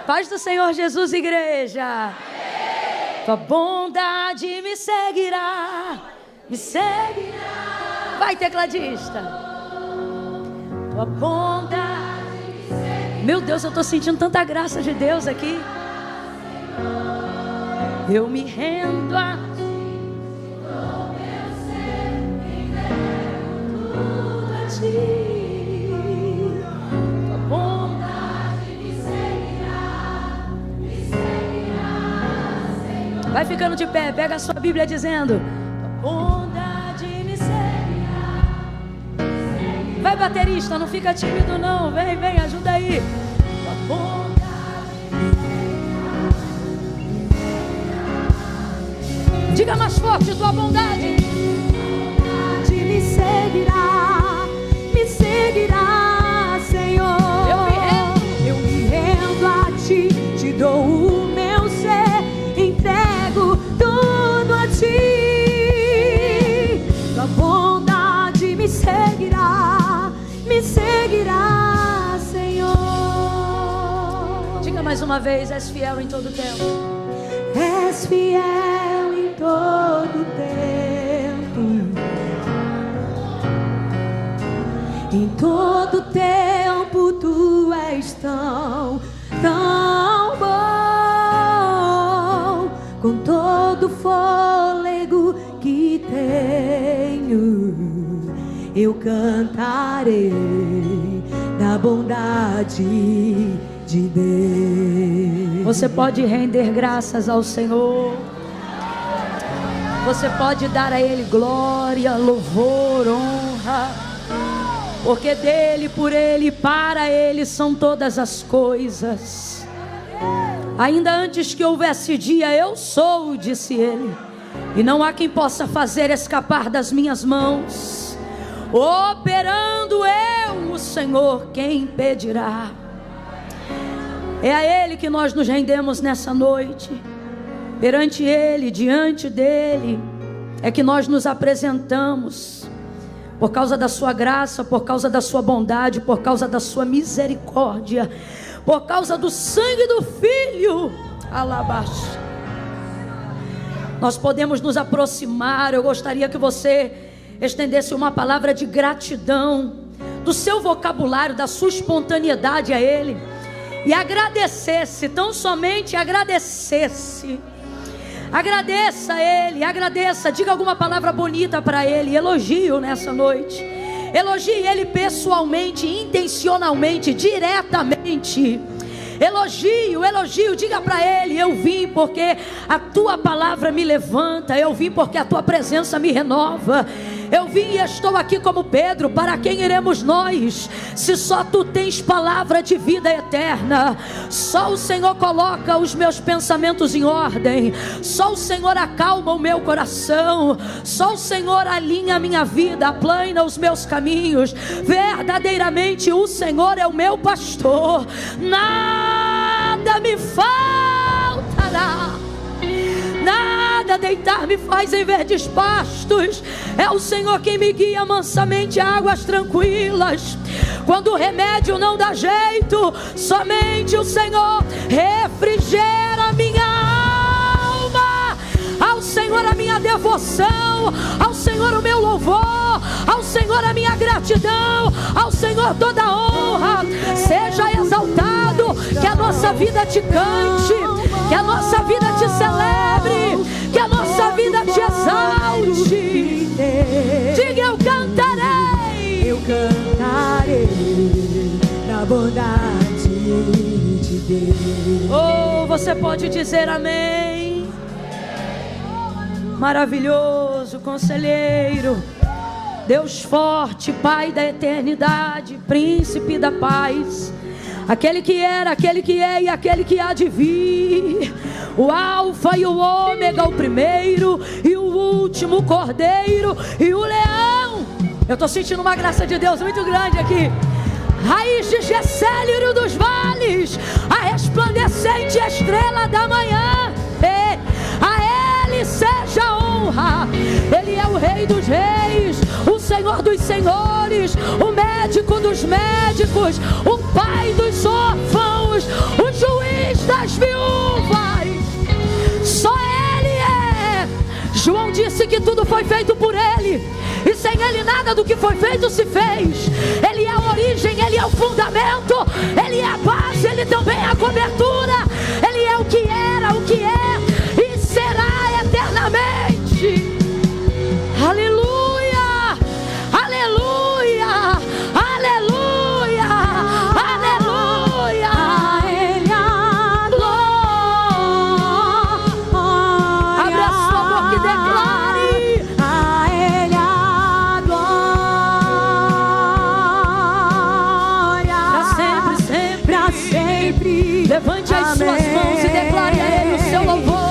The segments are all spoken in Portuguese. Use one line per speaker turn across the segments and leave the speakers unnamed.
Paz do Senhor Jesus, igreja. Tua bondade me seguirá, me seguirá. Vai, tecladista. Tua bondade me seguirá. Meu Deus, eu estou sentindo tanta graça de Deus aqui. Eu me rendo a ti, com meu ser, entrego tudo a ti. Vai ficando de pé, pega a sua Bíblia dizendo: tua bondade me seguirá. Vai, baterista, não fica tímido não. Vem, vem, ajuda aí. Tua bondade me seguirá. Diga mais forte, tua bondade. Tua bondade me seguirá, Senhor. Eu me rendo a ti, te dou o meu ser, entrego tudo a ti. Tua bondade me seguirá, Senhor. Diga mais uma vez: és fiel em todo tempo. És fiel em todo tempo. Em todo tempo tu és tão bom. Com todo fôlego que tenho, eu cantarei da bondade de Deus. Você pode render graças ao Senhor. Você pode dar a Ele glória, louvor, honra. Porque dele, por ele, para ele são todas as coisas. Ainda antes que houvesse dia, eu sou, disse ele, e não há quem possa fazer escapar das minhas mãos. Operando eu, o Senhor, quem impedirá? É a Ele que nós nos rendemos nessa noite. Perante Ele, diante dEle, é que nós nos apresentamos. Por causa da sua graça, por causa da sua bondade, por causa da sua misericórdia, por causa do sangue do Filho, alabaste. Nós podemos nos aproximar. Eu gostaria que você estendesse uma palavra de gratidão do seu vocabulário, da sua espontaneidade a Ele, e agradecesse, tão somente agradecesse. Agradeça a Ele, agradeça, diga alguma palavra bonita para Ele, elogio nessa noite. Elogie Ele pessoalmente, intencionalmente, diretamente. Elogio, diga para Ele: eu vim porque a Tua palavra me levanta, eu vim porque a Tua presença me renova. Eu vim e estou aqui como Pedro. Para quem iremos nós, se só Tu tens palavra de vida eterna? Só o Senhor coloca os meus pensamentos em ordem. Só o Senhor acalma o meu coração. Só o Senhor alinha a minha vida, aplana os meus caminhos. Verdadeiramente o Senhor é o meu pastor. Nada me faltará. Nada deitar me faz em verdes pastos. É o Senhor quem me guia mansamente a águas tranquilas. Quando o remédio não dá jeito, somente o Senhor refrigera minha alma. Ao Senhor a minha devoção, ao Senhor o meu louvor, ao Senhor a minha gratidão, ao Senhor toda a honra. Seja exaltado, que a nossa vida te cante, que a nossa vida te celebre, que a nossa vida te exalte. Diga: eu cantarei da bondade de Deus. Oh, você pode dizer amém? Maravilhoso, conselheiro, Deus forte, Pai da eternidade, príncipe da paz, aquele que era, aquele que é e aquele que há de vir, o alfa e o ômega, o primeiro e o último, o cordeiro e o leão. Eu estou sentindo uma graça de Deus muito grande aqui. Raiz de Jessé, lírio dos vales, a resplandecente estrela da manhã. A Ele seja a honra. Ele é o Rei dos reis, o Senhor dos senhores, o médico dos médicos, o Pai dos órfãos. as viúvas. Só Ele é. João disse que tudo foi feito por Ele, e sem Ele nada do que foi feito se fez. Ele é a origem, Ele é o fundamento, Ele é a base, Ele também é a cobertura. Ele é o que era, o que é e será eternamente. Aleluia, aleluia, aleluia, aleluia. A Ele a glória. Abra sua boca e declare: a Ele a glória. Pra sempre, sempre, pra sempre. Levante as suas mãos e declare a Ele o seu louvor.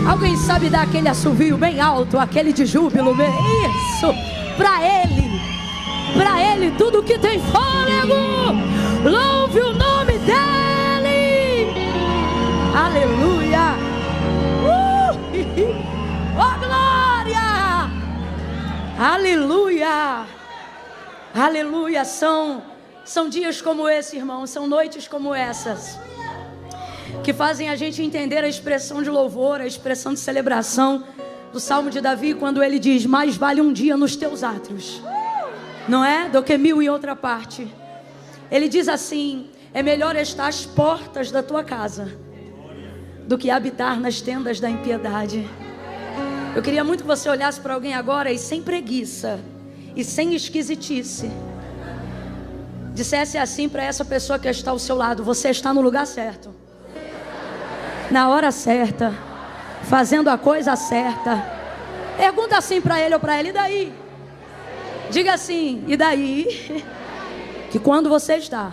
Alguém sabe dar aquele assovio bem alto, aquele de júbilo? Isso, para Ele tudo que tem fôlego, louve o nome dEle. Aleluia. Oh glória, aleluia, aleluia. São dias como esse, irmão, são noites como essas que fazem a gente entender a expressão de louvor, a expressão de celebração do Salmo de Davi, quando ele diz: mais vale um dia nos teus átrios, não é? Do que 1000 em outra parte. Ele diz assim: é melhor estar às portas da tua casa do que habitar nas tendas da impiedade. Eu queria muito que você olhasse para alguém agora e sem preguiça e sem esquisitice dissesse assim para essa pessoa que está ao seu lado: você está no lugar certo, na hora certa, fazendo a coisa certa. Pergunta assim para ele ou para ela: e daí? Diga assim: e daí? Que quando você está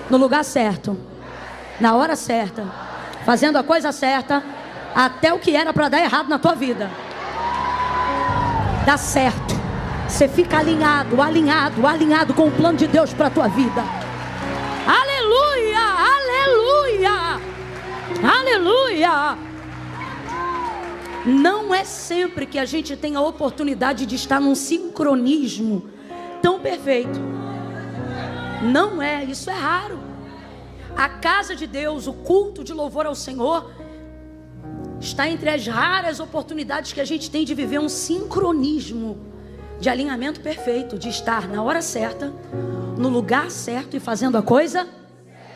no lugar certo, na hora certa, fazendo a coisa certa, até o que era para dar errado na tua vida dá certo. Você fica alinhado com o plano de Deus para a tua vida. Aleluia, aleluia, aleluia. Não é sempre que a gente tem a oportunidade de estar num sincronismo tão perfeito. Não é, isso é raro. A casa de Deus, o culto de louvor ao Senhor, está entre as raras oportunidades que a gente tem de viver um sincronismo de alinhamento perfeito, de estar na hora certa, no lugar certo e fazendo a coisa.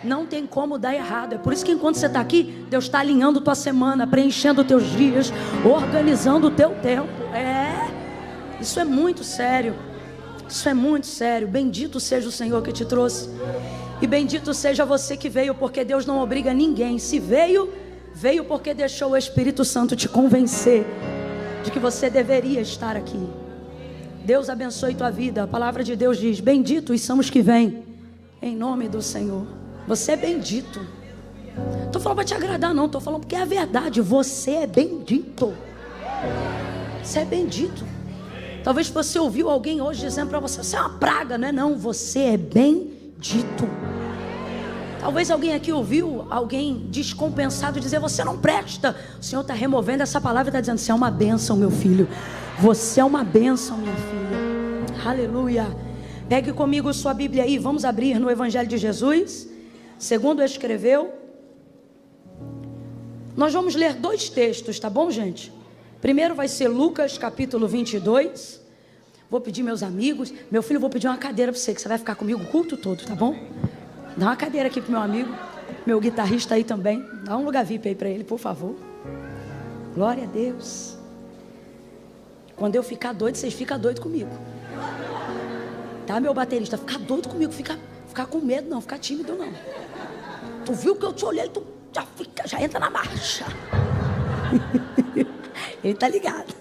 Não tem como dar errado. É por isso que enquanto você está aqui, Deus está alinhando tua semana, preenchendo os teus dias, organizando o teu tempo. Isso é muito sério. Isso é muito sério. Bendito seja o Senhor que te trouxe, e bendito seja você que veio, porque Deus não obriga ninguém. Se veio, veio porque deixou o Espírito Santo te convencer de que você deveria estar aqui. Deus abençoe tua vida. A palavra de Deus diz: benditos são os que vêm em nome do Senhor. Você é bendito. Não estou falando para te agradar, não. Estou falando porque é a verdade. Você é bendito. Você é bendito. Talvez você ouviu alguém hoje dizendo para você: você é uma praga. Não é não, você é bendito. Talvez alguém aqui ouviu alguém descompensado dizer: você não presta. O Senhor está removendo essa palavra e está dizendo: você é uma bênção, meu filho. Você é uma bênção, minha filha. Aleluia. Pegue comigo sua Bíblia aí. Vamos abrir no Evangelho de Jesus, segundo escreveu. Nós vamos ler 2 textos, tá bom, gente? Primeiro vai ser Lucas capítulo 22. Vou pedir meus amigos. Meu filho, vou pedir uma cadeira para você, que você vai ficar comigo o culto todo, tá bom? Dá uma cadeira aqui pro meu amigo, meu guitarrista aí também. Dá um lugar VIP aí para ele, por favor. Glória a Deus. Quando eu ficar doido, vocês ficam doidos comigo. Tá, meu baterista? Ficar doido comigo, ficar com medo não, ficar tímido não. Tu viu que eu te olhei, tu já entra na marcha. Ele tá ligado.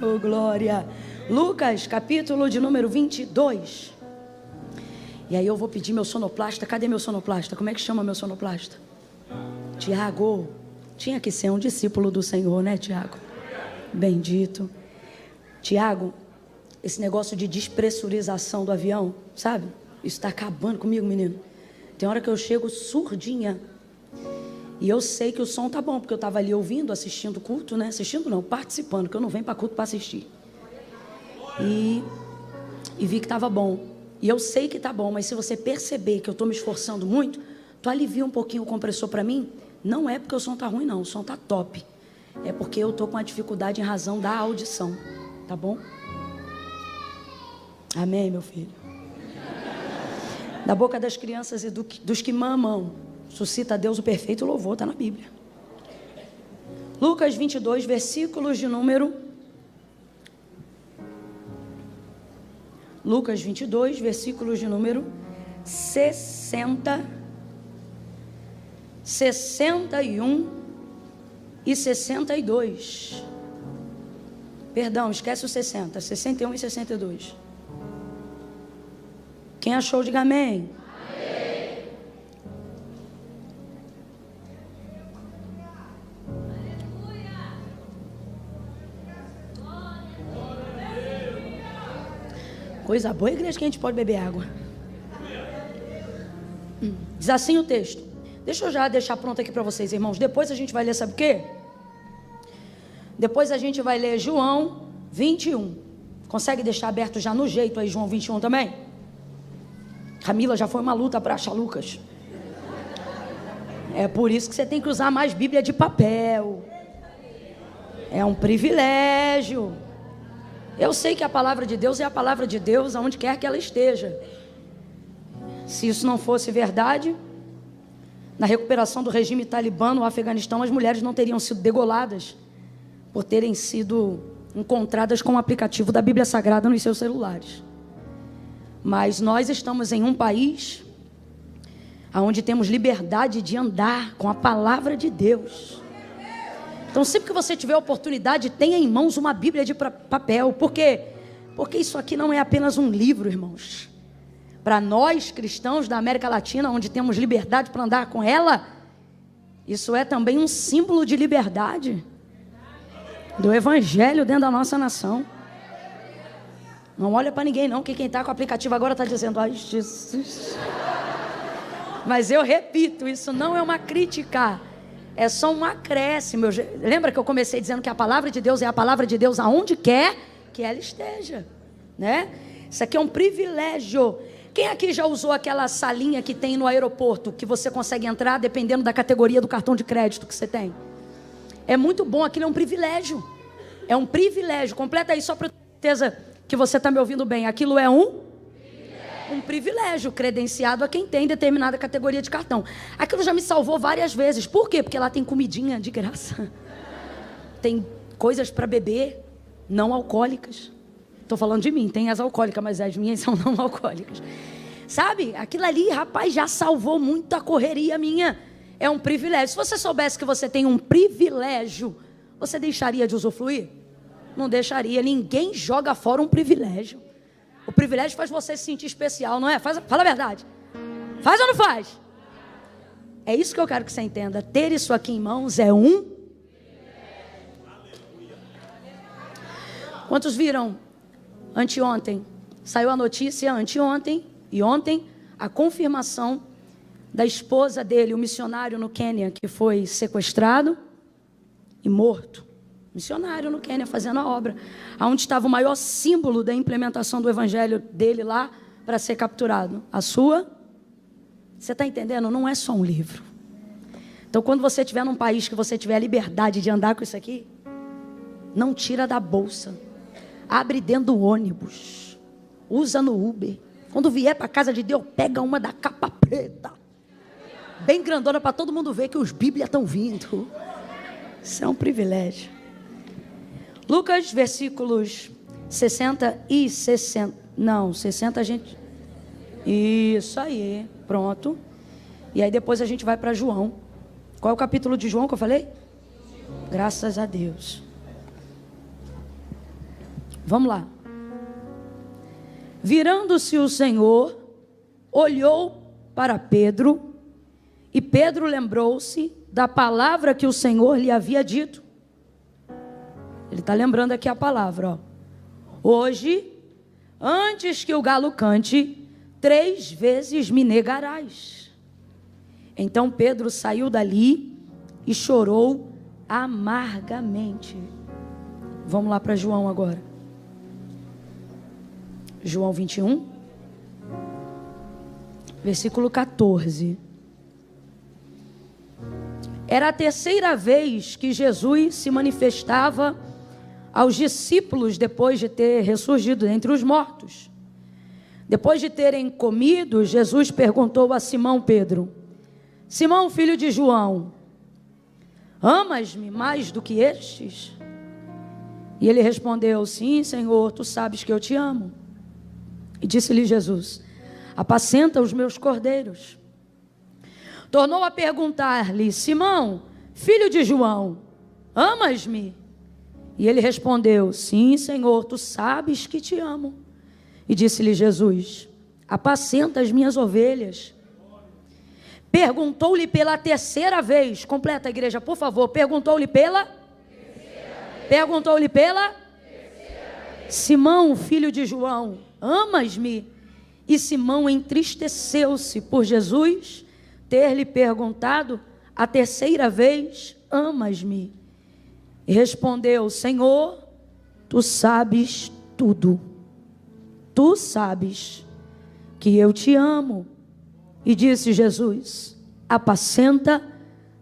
Oh glória. Lucas, capítulo de número 22. E aí eu vou pedir meu sonoplasta. Cadê meu sonoplasta? Como é que chama meu sonoplasta? Tiago. Tinha que ser um discípulo do Senhor, né, Tiago? Bendito. Tiago, esse negócio de despressurização do avião, sabe? Isso está acabando comigo, menino. Tem hora que eu chego surdinha. E eu sei que o som tá bom, porque eu estava ali ouvindo, assistindo o culto, né? Assistindo não, participando, porque eu não venho para culto para assistir. E vi que estava bom. E eu sei que tá bom, mas se você perceber que eu estou me esforçando muito, tu alivia um pouquinho o compressor para mim. Não é porque o som tá ruim, não. O som tá top. É porque eu tô com uma dificuldade em razão da audição. Tá bom? Amém, meu filho. Da boca das crianças e dos que mamam, suscita a Deus o perfeito louvor. Está na Bíblia. Lucas 22, versículos de número... Lucas 22, versículos de número 60... 61 e 62. Perdão, esquece o 60. 61 e 62. Quem achou, diga amém. Amém. Coisa boa, igreja, que a gente pode beber água. Diz assim o texto. Deixa eu já deixar pronto aqui para vocês, irmãos. Depois a gente vai ler, sabe o quê? Depois a gente vai ler João 21. Consegue deixar aberto já no jeito aí, João 21 também? Camila, já foi uma luta para achar Lucas. É por isso que você tem que usar mais Bíblia de papel. É um privilégio. Eu sei que a palavra de Deus é a palavra de Deus aonde quer que ela esteja. Se isso não fosse verdade... Na recuperação do regime talibã no Afeganistão, as mulheres não teriam sido degoladas por terem sido encontradas com o aplicativo da Bíblia Sagrada nos seus celulares. Mas nós estamos em um país onde temos liberdade de andar com a palavra de Deus. Então, sempre que você tiver oportunidade, tenha em mãos uma Bíblia de papel. Por quê? Porque isso aqui não é apenas um livro, irmãos. Para nós, cristãos da América Latina, onde temos liberdade para andar com ela, isso é também um símbolo de liberdade do Evangelho dentro da nossa nação. Não olha para ninguém não, que quem está com o aplicativo agora está dizendo, ai Jesus. Mas eu repito, isso não é uma crítica, é só um acréscimo. Lembra que eu comecei dizendo que a palavra de Deus é a palavra de Deus aonde quer que ela esteja, né? Isso aqui é um privilégio. Quem aqui já usou aquela salinha que tem no aeroporto, que você consegue entrar dependendo da categoria do cartão de crédito que você tem? É muito bom, aquilo é um privilégio. É um privilégio. Completa aí só para ter certeza que você está me ouvindo bem. Aquilo é um privilégio credenciado a quem tem determinada categoria de cartão. Aquilo já me salvou várias vezes. Por quê? Porque lá tem comidinha de graça. Tem coisas para beber não alcoólicas. Estou falando de mim, tem as alcoólicas, mas as minhas são não alcoólicas. Sabe? Aquilo ali, rapaz, já salvou muita correria minha. É um privilégio. Se você soubesse que você tem um privilégio, você deixaria de usufruir? Não deixaria. Ninguém joga fora um privilégio. O privilégio faz você se sentir especial, não é? Fala a verdade. Faz ou não faz? É isso que eu quero que você entenda. Ter isso aqui em mãos é um... Quantos viram anteontem? Saiu a notícia anteontem e ontem a confirmação da esposa dele, o missionário no Quênia, que foi sequestrado e morto. Missionário no Quênia fazendo a obra, onde estava o maior símbolo da implementação do evangelho dele lá para ser capturado. A sua, você está entendendo? Não é só um livro. Então, quando você estiver num país que você tiver a liberdade de andar com isso aqui, não tira da bolsa, abre dentro do ônibus, usa no Uber. Quando vier para a casa de Deus, pega uma da capa preta, bem grandona, para todo mundo ver que os Bíblias estão vindo. Isso é um privilégio. Lucas, versículos 60 e 60. Não, 60 a gente... Isso aí, pronto. E aí depois a gente vai para João. Qual é o capítulo de João que eu falei? Graças a Deus. Vamos lá. Virando-se o Senhor, olhou para Pedro, e Pedro lembrou-se da palavra que o Senhor lhe havia dito. Ele está lembrando aqui a palavra, ó. Hoje, antes que o galo cante, 3 vezes me negarás. Então Pedro saiu dali e chorou amargamente. Vamos lá para João agora. João 21, versículo 14. Era a 3ª vez que Jesus se manifestava aos discípulos depois de ter ressurgido dentre os mortos. Depois de terem comido, Jesus perguntou a Simão Pedro: Simão, filho de João, amas-me mais do que estes? E ele respondeu: sim, Senhor, tu sabes que eu te amo. E disse-lhe Jesus: apacenta os meus cordeiros. Tornou a perguntar-lhe: Simão, filho de João, amas-me? E ele respondeu: sim, Senhor, tu sabes que te amo. E disse-lhe Jesus: apacenta as minhas ovelhas. Perguntou-lhe pela 3ª vez. Completa, a igreja, por favor. Perguntou-lhe pela? Perguntou-lhe pela? Simão, filho de João, amas-me? E Simão entristeceu-se por Jesus ter lhe perguntado a 3ª vez: amas-me? E respondeu: Senhor, tu sabes tudo. Tu sabes que eu te amo. E disse Jesus: apacenta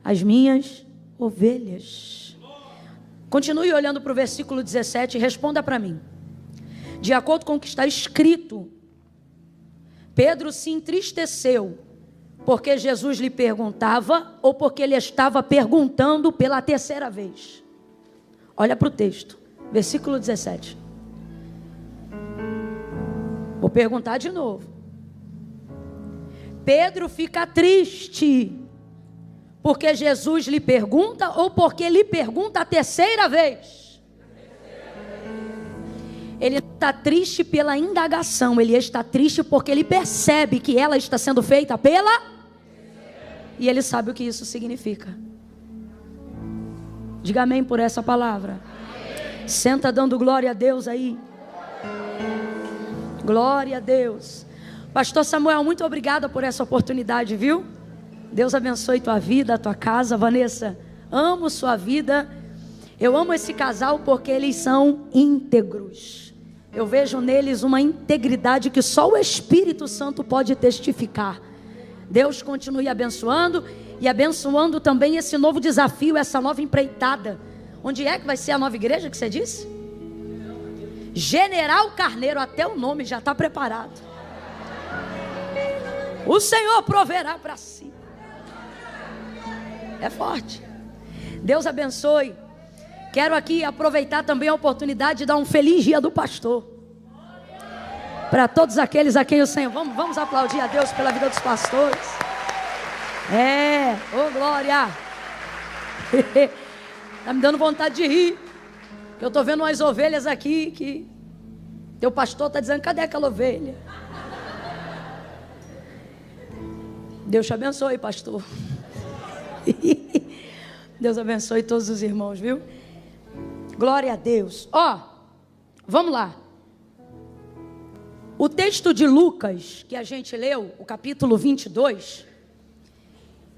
as minhas ovelhas. Continue olhando para o versículo 17 e responda para mim. De acordo com o que está escrito, Pedro se entristeceu porque Jesus lhe perguntava ou porque ele estava perguntando pela 3ª vez? Olha para o texto, versículo 17. Vou perguntar de novo. Pedro fica triste porque Jesus lhe pergunta ou porque lhe pergunta a 3ª vez? Ele está triste pela indagação, ele está triste porque ele percebe que ela está sendo feita pela... E ele sabe o que isso significa. Diga amém por essa palavra. Amém. Senta dando glória a Deus aí. Glória a Deus. Pastor Samuel, muito obrigada por essa oportunidade, viu? Deus abençoe tua vida, tua casa. Vanessa, amo sua vida. Eu amo esse casal porque eles são íntegros. Eu vejo neles uma integridade que só o Espírito Santo pode testificar. Deus continue abençoando e abençoando também esse novo desafio, essa nova empreitada. Onde é que vai ser a nova igreja que você disse? General Carneiro, até o nome já está preparado. O Senhor proverá para si. É forte. Deus abençoe. Quero aqui aproveitar também a oportunidade de dar um feliz dia do pastor para todos aqueles a quem o Senhor... Vamos aplaudir a Deus pela vida dos pastores. Ô glória. Está me dando vontade de rir. Eu estou vendo umas ovelhas aqui que teu pastor está dizendo: cadê aquela ovelha? Deus te abençoe, pastor. Deus abençoe todos os irmãos, viu? Glória a Deus. Vamos lá. O texto de Lucas, que a gente leu, o capítulo 22,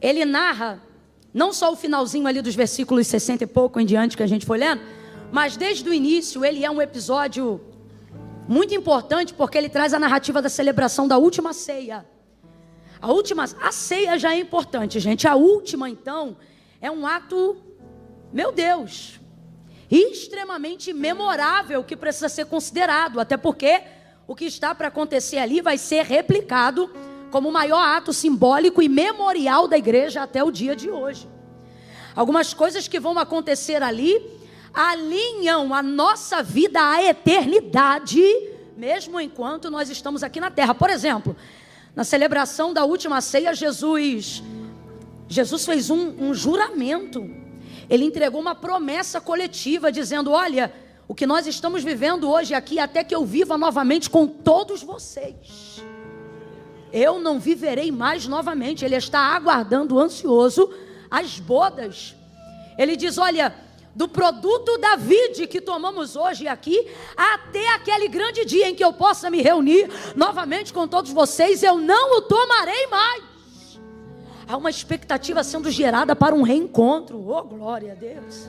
ele narra, não só o finalzinho ali dos versículos 60 e pouco em diante que a gente foi lendo, mas desde o início ele é um episódio muito importante, porque ele traz a narrativa da celebração da última ceia. A ceia já é importante, gente. A última, então, é um ato, meu Deus, extremamente memorável, que precisa ser considerado, até porque o que está para acontecer ali vai ser replicado como o maior ato simbólico e memorial da igreja até o dia de hoje. Algumas coisas que vão acontecer ali alinham a nossa vida à eternidade, mesmo enquanto nós estamos aqui na terra. Por exemplo, na celebração da última ceia, Jesus fez um juramento. Ele entregou uma promessa coletiva, dizendo: olha, o que nós estamos vivendo hoje aqui, até que eu viva novamente com todos vocês. Eu não viverei mais novamente. Ele está aguardando, ansioso, as bodas. Ele diz, olha, do produto da vide que tomamos hoje aqui, até aquele grande dia em que eu possa me reunir novamente com todos vocês, eu não o tomarei mais. Há uma expectativa sendo gerada para um reencontro. Oh, glória a Deus.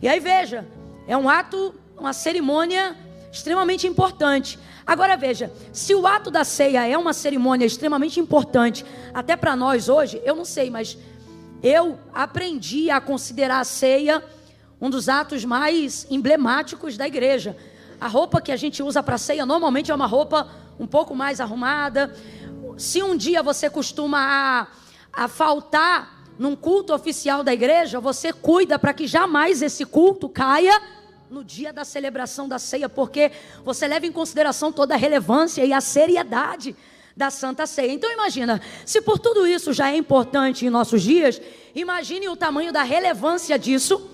E aí veja, é um ato, uma cerimônia extremamente importante. Agora veja, se o ato da ceia é uma cerimônia extremamente importante, até para nós hoje, eu não sei, mas eu aprendi a considerar a ceia um dos atos mais emblemáticos da igreja. A roupa que a gente usa para a ceia normalmente é uma roupa um pouco mais arrumada. Se um dia você costuma a faltar num culto oficial da igreja, você cuida para que jamais esse culto caia no dia da celebração da ceia, porque você leva em consideração toda a relevância e a seriedade da Santa Ceia. Então imagina, se por tudo isso já é importante em nossos dias, imagine o tamanho da relevância disso,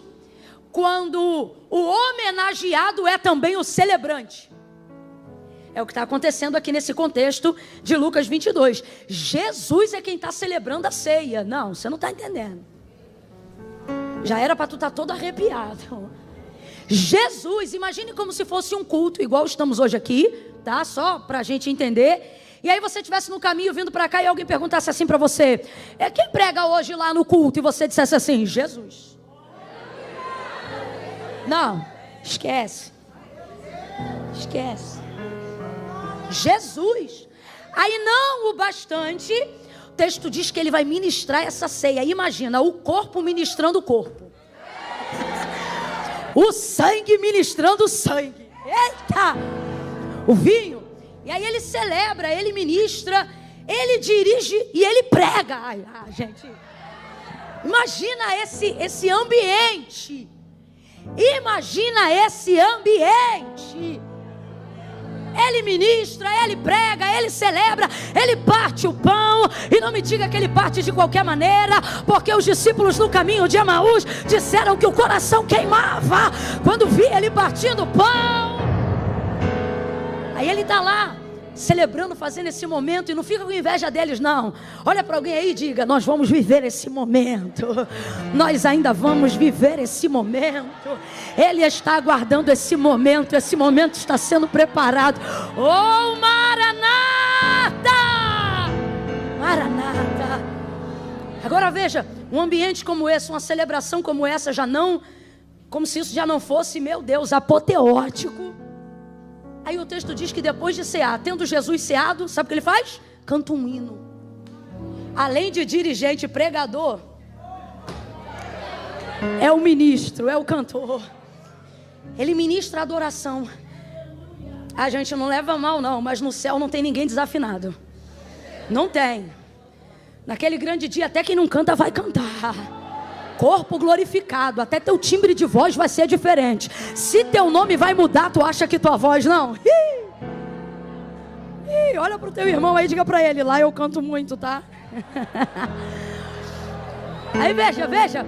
quando o homenageado é também o celebrante. É o que está acontecendo aqui nesse contexto de Lucas 22. Jesus é quem está celebrando a ceia. Não, você não está entendendo. Já era para tu estar todo arrepiado. Jesus, imagine como se fosse um culto, igual estamos hoje aqui, tá? Só para a gente entender. E aí você estivesse no caminho vindo para cá e alguém perguntasse assim para você, quem prega hoje lá no culto? E você dissesse assim, Jesus. Não, esquece. Esquece. Jesus. Aí não o bastante, o texto diz que ele vai ministrar essa ceia. Imagina, o corpo ministrando o corpo, o sangue ministrando o sangue. Eita! O vinho. E aí ele celebra, ele ministra, ele dirige e ele prega. Ai, gente, imagina esse ambiente. Imagina esse ambiente. Ele ministra, ele prega, ele celebra, ele parte o pão. E não me diga que ele parte de qualquer maneira, porque os discípulos no caminho de Emaús disseram que o coração queimava quando via ele partindo o pão. Aí ele está lá, celebrando, fazendo esse momento, e não fica com inveja deles, não. Olha para alguém aí e diga, nós vamos viver esse momento. Nós ainda vamos viver esse momento. Ele está aguardando esse momento está sendo preparado. Oh, Maranata! Maranata! Agora veja, um ambiente como esse, uma celebração como essa, já não, como se isso já não fosse, meu Deus, apoteótico. Aí o texto diz que depois de cear, tendo Jesus ceado, sabe o que ele faz? Canta um hino. Além de dirigente, pregador, é o ministro, é o cantor. Ele ministra a adoração. A gente não leva mal não, mas no céu não tem ninguém desafinado. Não tem. Naquele grande dia até quem não canta vai cantar. Corpo glorificado, até teu timbre de voz vai ser diferente. Se teu nome vai mudar, tu acha que tua voz não? Olha pro teu irmão aí, diga pra ele, lá eu canto muito, tá? Aí veja,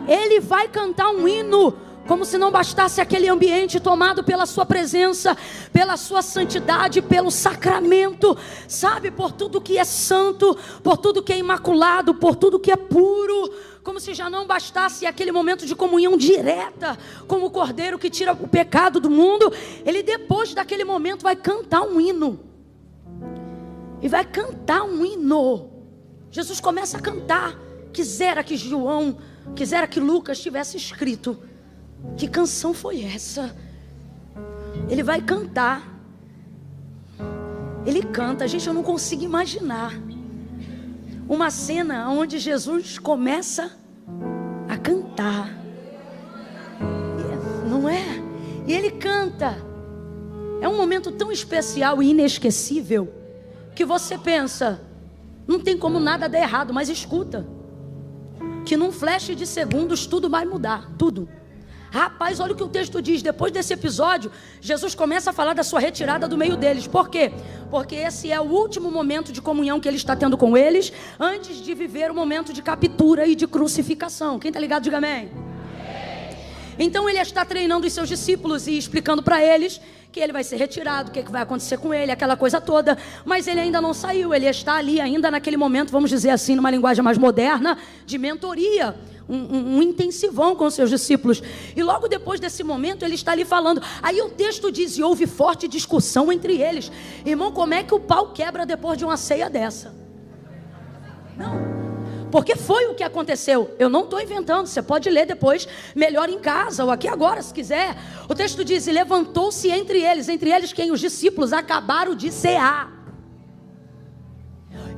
ele vai cantar um hino, como se não bastasse aquele ambiente tomado pela sua presença, pela sua santidade, pelo sacramento, sabe, por tudo que é santo, por tudo que é imaculado, por tudo que é puro, como se já não bastasse aquele momento de comunhão direta, como o cordeiro que tira o pecado do mundo. Ele depois daquele momento vai cantar um hino, e vai cantar um hino. Jesus começa a cantar. Quisera que João, quisera que Lucas tivesse escrito. Que canção foi essa? Ele vai cantar. Ele canta. Gente, eu não consigo imaginar uma cena onde Jesus começa a cantar. Não é? E ele canta. É um momento tão especial e inesquecível que você pensa, não tem como nada dar errado, mas escuta, que num flash de segundos tudo vai mudar, tudo. Rapaz, olha o que o texto diz. Depois desse episódio, Jesus começa a falar da sua retirada do meio deles. Por quê? Porque esse é o último momento de comunhão que ele está tendo com eles, antes de viver o momento de captura e de crucificação. Quem está ligado, diga amém. Então ele está treinando os seus discípulos e explicando para eles que ele vai ser retirado, o que vai acontecer com ele, aquela coisa toda. Mas ele ainda não saiu, ele está ali ainda naquele momento, vamos dizer assim, numa linguagem mais moderna, de mentoria, um intensivão com os seus discípulos. E logo depois desse momento ele está ali falando. Aí o texto diz, e houve forte discussão entre eles. Irmão, como é que o pau quebra depois de uma ceia dessa? Não. Porque foi o que aconteceu. Eu não estou inventando, você pode ler depois, melhor em casa ou aqui agora, se quiser. O texto diz, e levantou-se entre eles quem? Os discípulos acabaram de cear.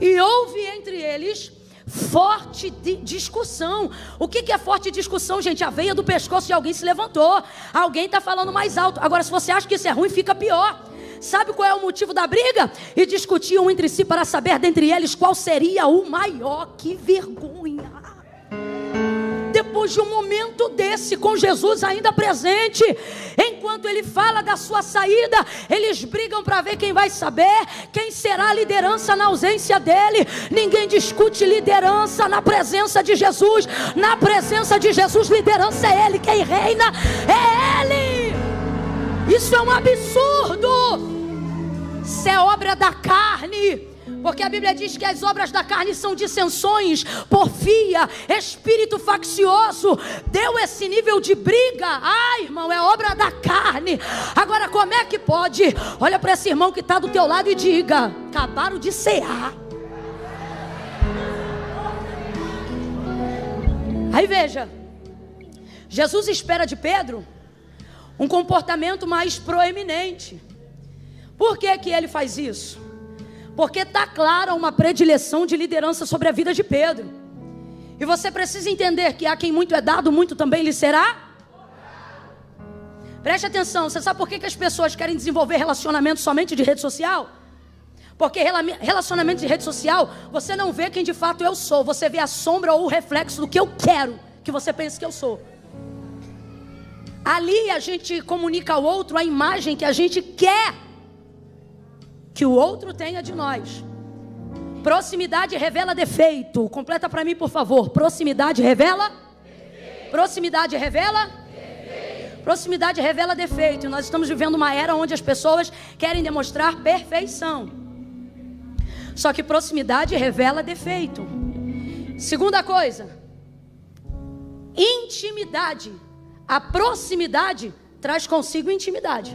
E houve entre eles forte discussão. O que é forte discussão, gente? A veia do pescoço de alguém se levantou. Alguém está falando mais alto. Agora, se você acha que isso é ruim, fica pior. Sabe qual é o motivo da briga? E discutiam entre si para saber dentre eles qual seria o maior. Que vergonha! Depois de um momento desse, com Jesus ainda presente, enquanto ele fala da sua saída, eles brigam para ver quem vai saber, quem será a liderança na ausência dele. Ninguém discute liderança na presença de Jesus. Na presença de Jesus, liderança é ele. Quem reina é ele. Isso é um absurdo. Isso é obra da carne. Porque a Bíblia diz que as obras da carne são dissensões, porfia, espírito faccioso. Deu esse nível de briga. Ai, irmão, é obra da carne. Agora, como é que pode? Olha para esse irmão que está do teu lado e diga: acabaram de cear. Aí veja, Jesus espera de Pedro um comportamento mais proeminente. Por que que ele faz isso? Porque está clara uma predileção de liderança sobre a vida de Pedro. E você precisa entender que a quem muito é dado, muito também lhe será. Preste atenção, você sabe por que as pessoas querem desenvolver relacionamento somente de rede social? Porque relacionamento de rede social, você não vê quem de fato eu sou, você vê a sombra ou o reflexo do que eu quero que você pense que eu sou. Ali a gente comunica ao outro a imagem que a gente quer que o outro tenha de nós. Proximidade revela defeito. Completa para mim, por favor. Proximidade revela defeito. Proximidade revela defeito. Proximidade revela defeito. Nós estamos vivendo uma era onde as pessoas querem demonstrar perfeição. Só que proximidade revela defeito. Segunda coisa, intimidade. A proximidade traz consigo intimidade.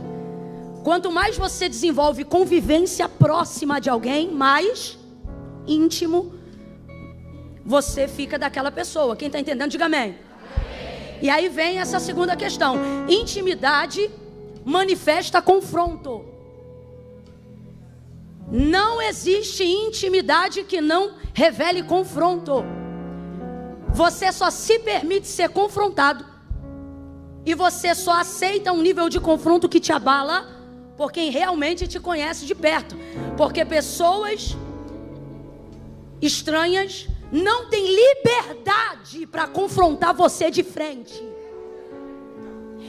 Quanto mais você desenvolve convivência próxima de alguém, mais íntimo você fica daquela pessoa. Quem está entendendo, diga amém. E aí vem essa segunda questão. Intimidade manifesta confronto. Não existe intimidade que não revele confronto. Você só se permite ser confrontado e você só aceita um nível de confronto que te abala por quem realmente te conhece de perto. Porque pessoas estranhas não têm liberdade para confrontar você de frente.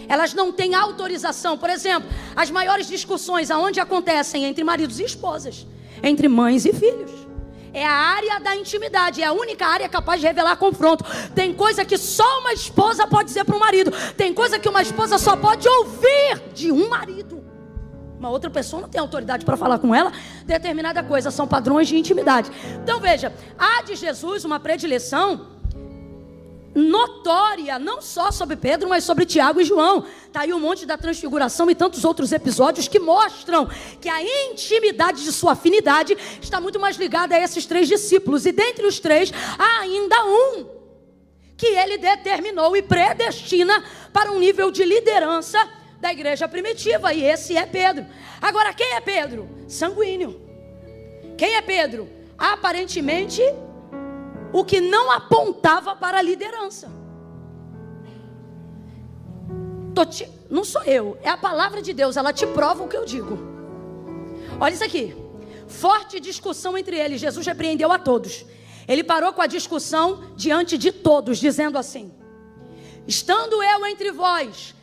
Elas não têm autorização. Por exemplo, as maiores discussões aonde acontecem entre maridos e esposas, entre mães e filhos. É a área da intimidade, é a única área capaz de revelar confronto. Tem coisa que só uma esposa pode dizer para um marido. Tem coisa que uma esposa só pode ouvir de um marido. Uma outra pessoa não tem autoridade para falar com ela determinada coisa. São padrões de intimidade. Então veja, há de Jesus uma predileção notória, não só sobre Pedro, mas sobre Tiago e João. Está aí o Monte da Transfiguração e tantos outros episódios que mostram que a intimidade de sua afinidade está muito mais ligada a esses três discípulos. E dentre os três, há ainda um que ele determinou e predestina para um nível de liderança da igreja primitiva, e esse é Pedro. Agora, quem é Pedro? Sanguíneo. Quem é Pedro? Aparentemente, o que não apontava para a liderança. Não sou eu, é a palavra de Deus, ela te prova o que eu digo. Olha isso aqui. Forte discussão entre eles. Jesus repreendeu a todos. Ele parou com a discussão diante de todos, dizendo assim: estando eu entre vós,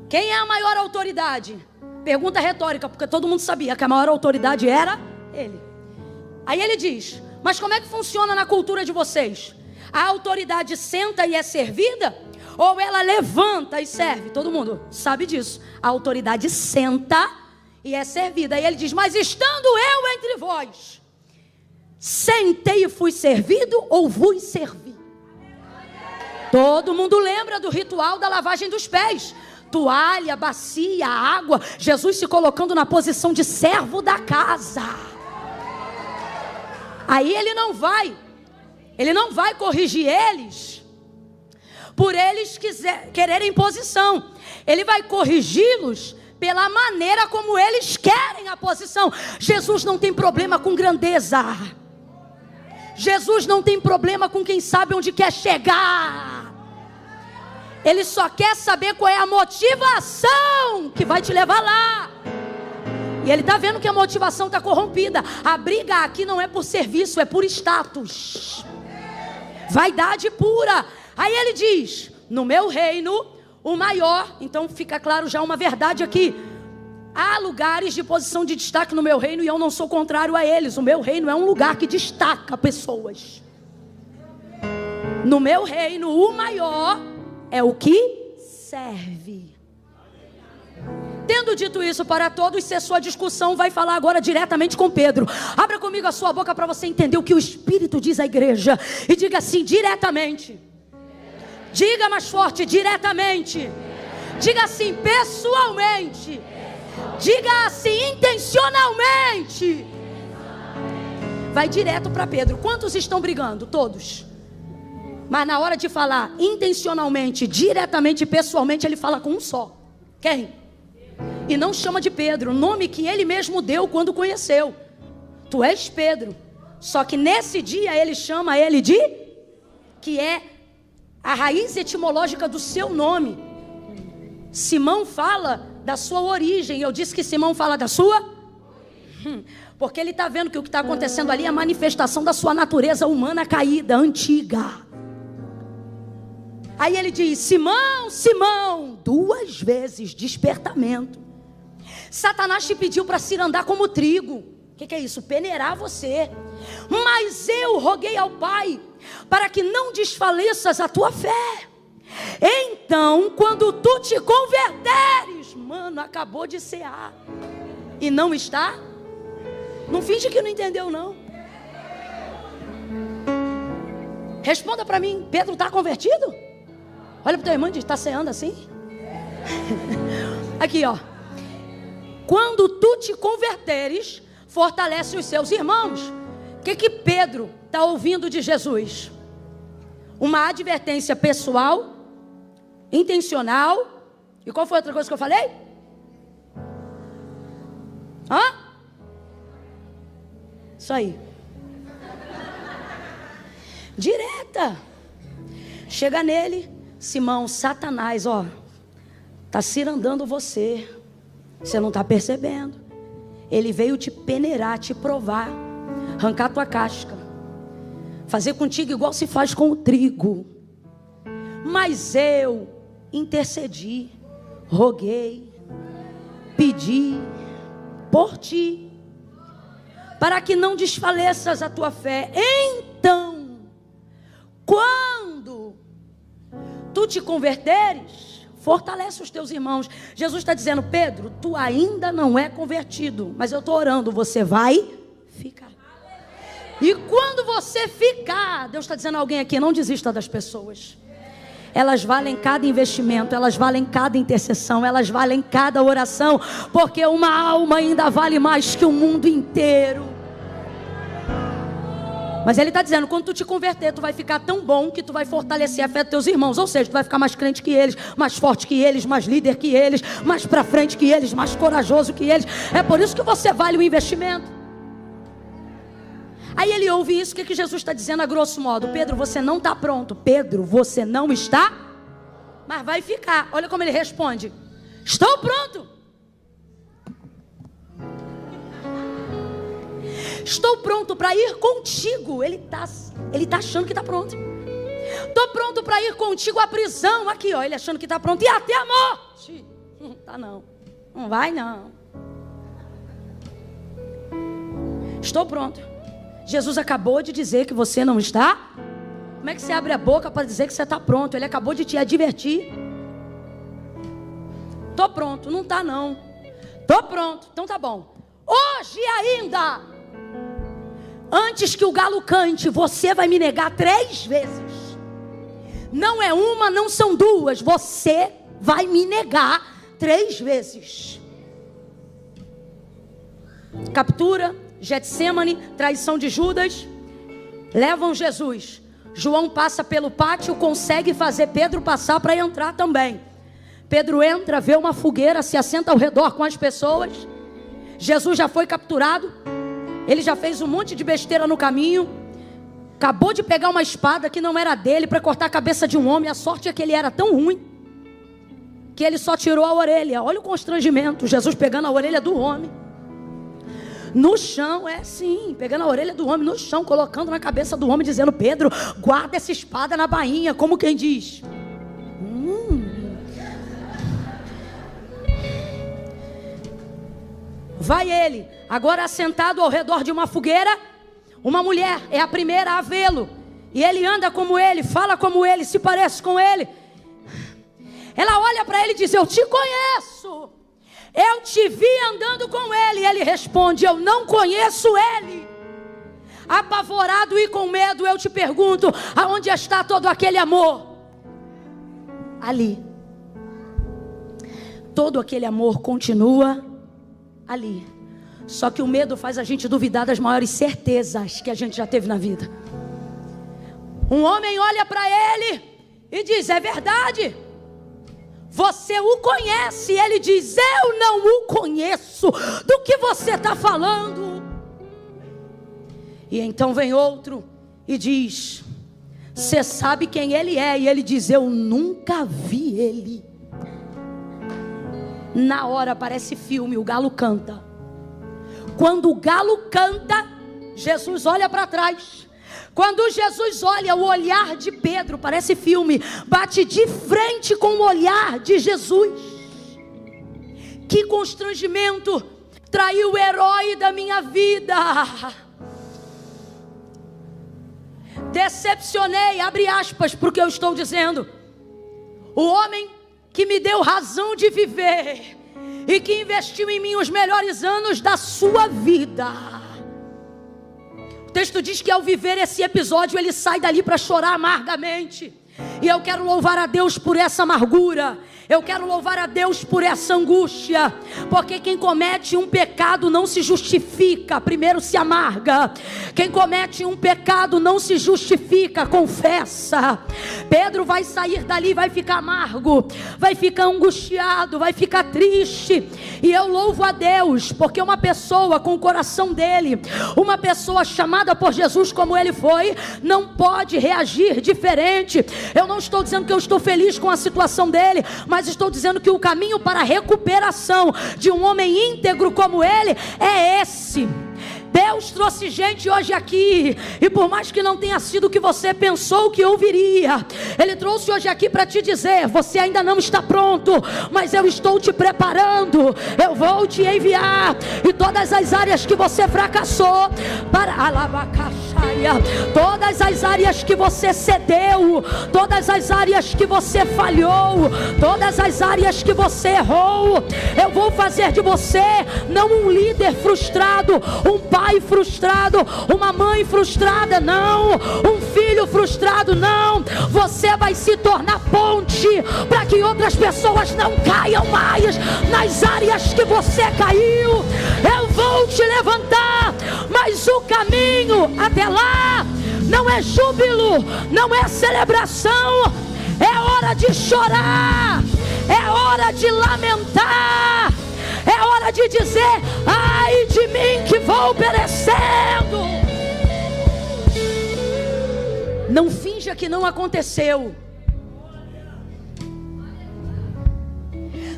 quem é a maior autoridade? Pergunta retórica, porque todo mundo sabia que a maior autoridade era ele. Aí ele diz: mas como é que funciona na cultura de vocês? A autoridade senta e é servida? ou ela levanta e serve. Todo mundo sabe disso. A autoridade senta e é servida. Aí ele diz: mas estando eu entre vós, sentei e fui servido ou vos servi? Todo mundo lembra do ritual da lavagem dos pés. Toalha, bacia, água. Jesus se colocando na posição de servo da casa. Aí ele não vai corrigir eles por eles quererem posição. Ele vai corrigi-los pela maneira como eles querem a posição. Jesus não tem problema com grandeza. Jesus não tem problema com quem sabe onde quer chegar. Ele só quer saber qual é a motivação que vai te levar lá. E ele está vendo que a motivação está corrompida. A briga aqui não é por serviço, é por status. Vaidade pura. Aí ele diz: no meu reino, o maior. Então fica claro já uma verdade aqui. Há lugares de posição de destaque no meu reino e eu não sou contrário a eles. O meu reino é um lugar que destaca pessoas. No meu reino, o maior é o que serve. Tendo dito isso para todos, cessou a discussão. Vai falar agora diretamente com Pedro. Abra comigo a sua boca para você entender o que o Espírito diz à igreja. E diga assim: diretamente. Diga mais forte: diretamente. Diga assim: pessoalmente. Diga assim: intencionalmente. Vai direto para Pedro. Quantos estão brigando? Todos. Mas na hora de falar intencionalmente, diretamente, pessoalmente, ele fala com um só. Quem? E não chama de Pedro, o nome que ele mesmo deu quando conheceu. Tu és Pedro. Só que nesse dia ele chama ele de, que é a raiz etimológica do seu nome. Simão fala da sua origem. Eu disse que Simão fala da sua? Porque ele está vendo que o que está acontecendo ali é a manifestação da sua natureza humana caída, antiga. Aí ele diz: Simão, Simão, 2 vezes despertamento. Satanás te pediu para se andar como trigo. O que é isso? Peneirar você. Mas eu roguei ao Pai para que não desfaleças a tua fé. Então, quando tu te converteres, mano, acabou de cear e não está? Não finge que não entendeu, não. Responda para mim: Pedro está convertido? Olha para o teu irmão e diz: está ceando assim? Aqui, ó. Quando tu te converteres, fortalece os seus irmãos. O que Pedro está ouvindo de Jesus? Uma advertência pessoal, intencional. E qual foi a outra coisa que eu falei? Isso aí. Direta. Chega nele: Simão, Satanás, ó, está cirandando você. Você não está percebendo. Ele veio te peneirar, te provar, arrancar tua casca, fazer contigo igual se faz com o trigo. Mas eu intercedi, roguei, pedi por ti, para que não desfaleças a tua fé. Então, quando tu te converteres, fortalece os teus irmãos. Jesus está dizendo: Pedro, tu ainda não é convertido, mas eu estou orando, você vai ficar. E quando você ficar, Deus está dizendo a alguém aqui: não desista das pessoas. Elas valem cada investimento, elas valem cada intercessão, elas valem cada oração, porque uma alma ainda vale mais que o mundo inteiro. Mas ele está dizendo: quando tu te converter, tu vai ficar tão bom que tu vai fortalecer a fé dos teus irmãos. Ou seja, tu vai ficar mais crente que eles, mais forte que eles, mais líder que eles, mais para frente que eles, mais corajoso que eles. É por isso que você vale o investimento. Aí ele ouve isso. O que Jesus está dizendo a grosso modo? Pedro, você não está pronto. Pedro, você não está, mas vai ficar. Olha como ele responde: estou pronto. Estou pronto para ir contigo. Ele tá achando que está pronto. Estou pronto para ir contigo à prisão. Aqui, ó, ele achando que está pronto. E até a morte. Tá não. Não vai não. Estou pronto. Jesus acabou de dizer que você não está. Como é que você abre a boca para dizer que você está pronto? Ele acabou de te advertir. Tô pronto. Não tá não. Tô pronto. Então tá bom. Hoje ainda, antes que o galo cante, você vai me negar 3 vezes. Não é uma, não são 2. Você vai me negar 3 vezes. Captura, Getsemane, traição de Judas. Levam Jesus. João passa pelo pátio, consegue fazer Pedro passar para entrar também. Pedro entra, vê uma fogueira, se assenta ao redor com as pessoas. Jesus já foi capturado. Ele já fez um monte de besteira no caminho. Acabou de pegar uma espada que não era dele para cortar a cabeça de um homem. A sorte é que ele era tão ruim que ele só tirou a orelha. Olha o constrangimento, Jesus pegando a orelha do homem no chão, pegando a orelha do homem no chão, colocando na cabeça do homem, dizendo: Pedro, guarda essa espada na bainha, como quem diz. Vai ele, agora assentado ao redor de uma fogueira, uma mulher, é a primeira a vê-lo, e ele anda como ele, fala como ele, se parece com ele. Ela olha para ele e diz: eu te conheço, eu te vi andando com ele. E ele responde: eu não conheço ele. Apavorado e com medo, eu te pergunto: aonde está todo aquele amor? Ali. Todo aquele amor continua ali. Só que o medo faz a gente duvidar das maiores certezas que a gente já teve na vida. Um homem olha para ele e diz: é verdade, você o conhece. E ele diz: eu não o conheço. Do que você está falando? E então vem outro e diz: você sabe quem ele é? E ele diz: eu nunca vi ele. Na hora parece filme, o galo canta. Quando o galo canta, Jesus olha para trás. Quando Jesus olha, o olhar de Pedro, parece filme, bate de frente com o olhar de Jesus. Que constrangimento! Traiu o herói da minha vida. Decepcionei, abre aspas, porque eu estou dizendo. O homem que me deu razão de viver e que investiu em mim os melhores anos da sua vida. O texto diz que ao viver esse episódio, ele sai dali para chorar amargamente. E eu quero louvar a Deus por essa amargura. Eu quero louvar a Deus por essa angústia. Porque quem comete um pecado não se justifica, primeiro se amarga. Quem comete um pecado não se justifica, confessa. Pedro vai sair dali, vai ficar amargo, vai ficar angustiado, vai ficar triste. E eu louvo a Deus, porque uma pessoa com o coração dele, uma pessoa chamada por Jesus como ele foi, não pode reagir diferente. Eu não estou dizendo que eu estou feliz com a situação dele, mas estou dizendo que o caminho para a recuperação de um homem íntegro como ele é esse. Deus trouxe gente hoje aqui, e por mais que não tenha sido o que você pensou que ouviria, Ele trouxe hoje aqui para te dizer: você ainda não está pronto, mas eu estou te preparando, eu vou te enviar. E todas as áreas que você fracassou, para alabacaxaia, todas as áreas que você cedeu, todas as áreas que você falhou, todas as áreas que você errou, eu vou fazer de você não um líder frustrado, um pai frustrado, uma mãe frustrada, não, um filho frustrado, não. Você vai se tornar ponte para que outras pessoas não caiam mais nas áreas que você caiu. Eu vou te levantar, mas o caminho até lá não é júbilo, não é celebração, é hora de chorar, é hora de lamentar, é hora de dizer: ai de mim que vou perecendo. Não finja que não aconteceu.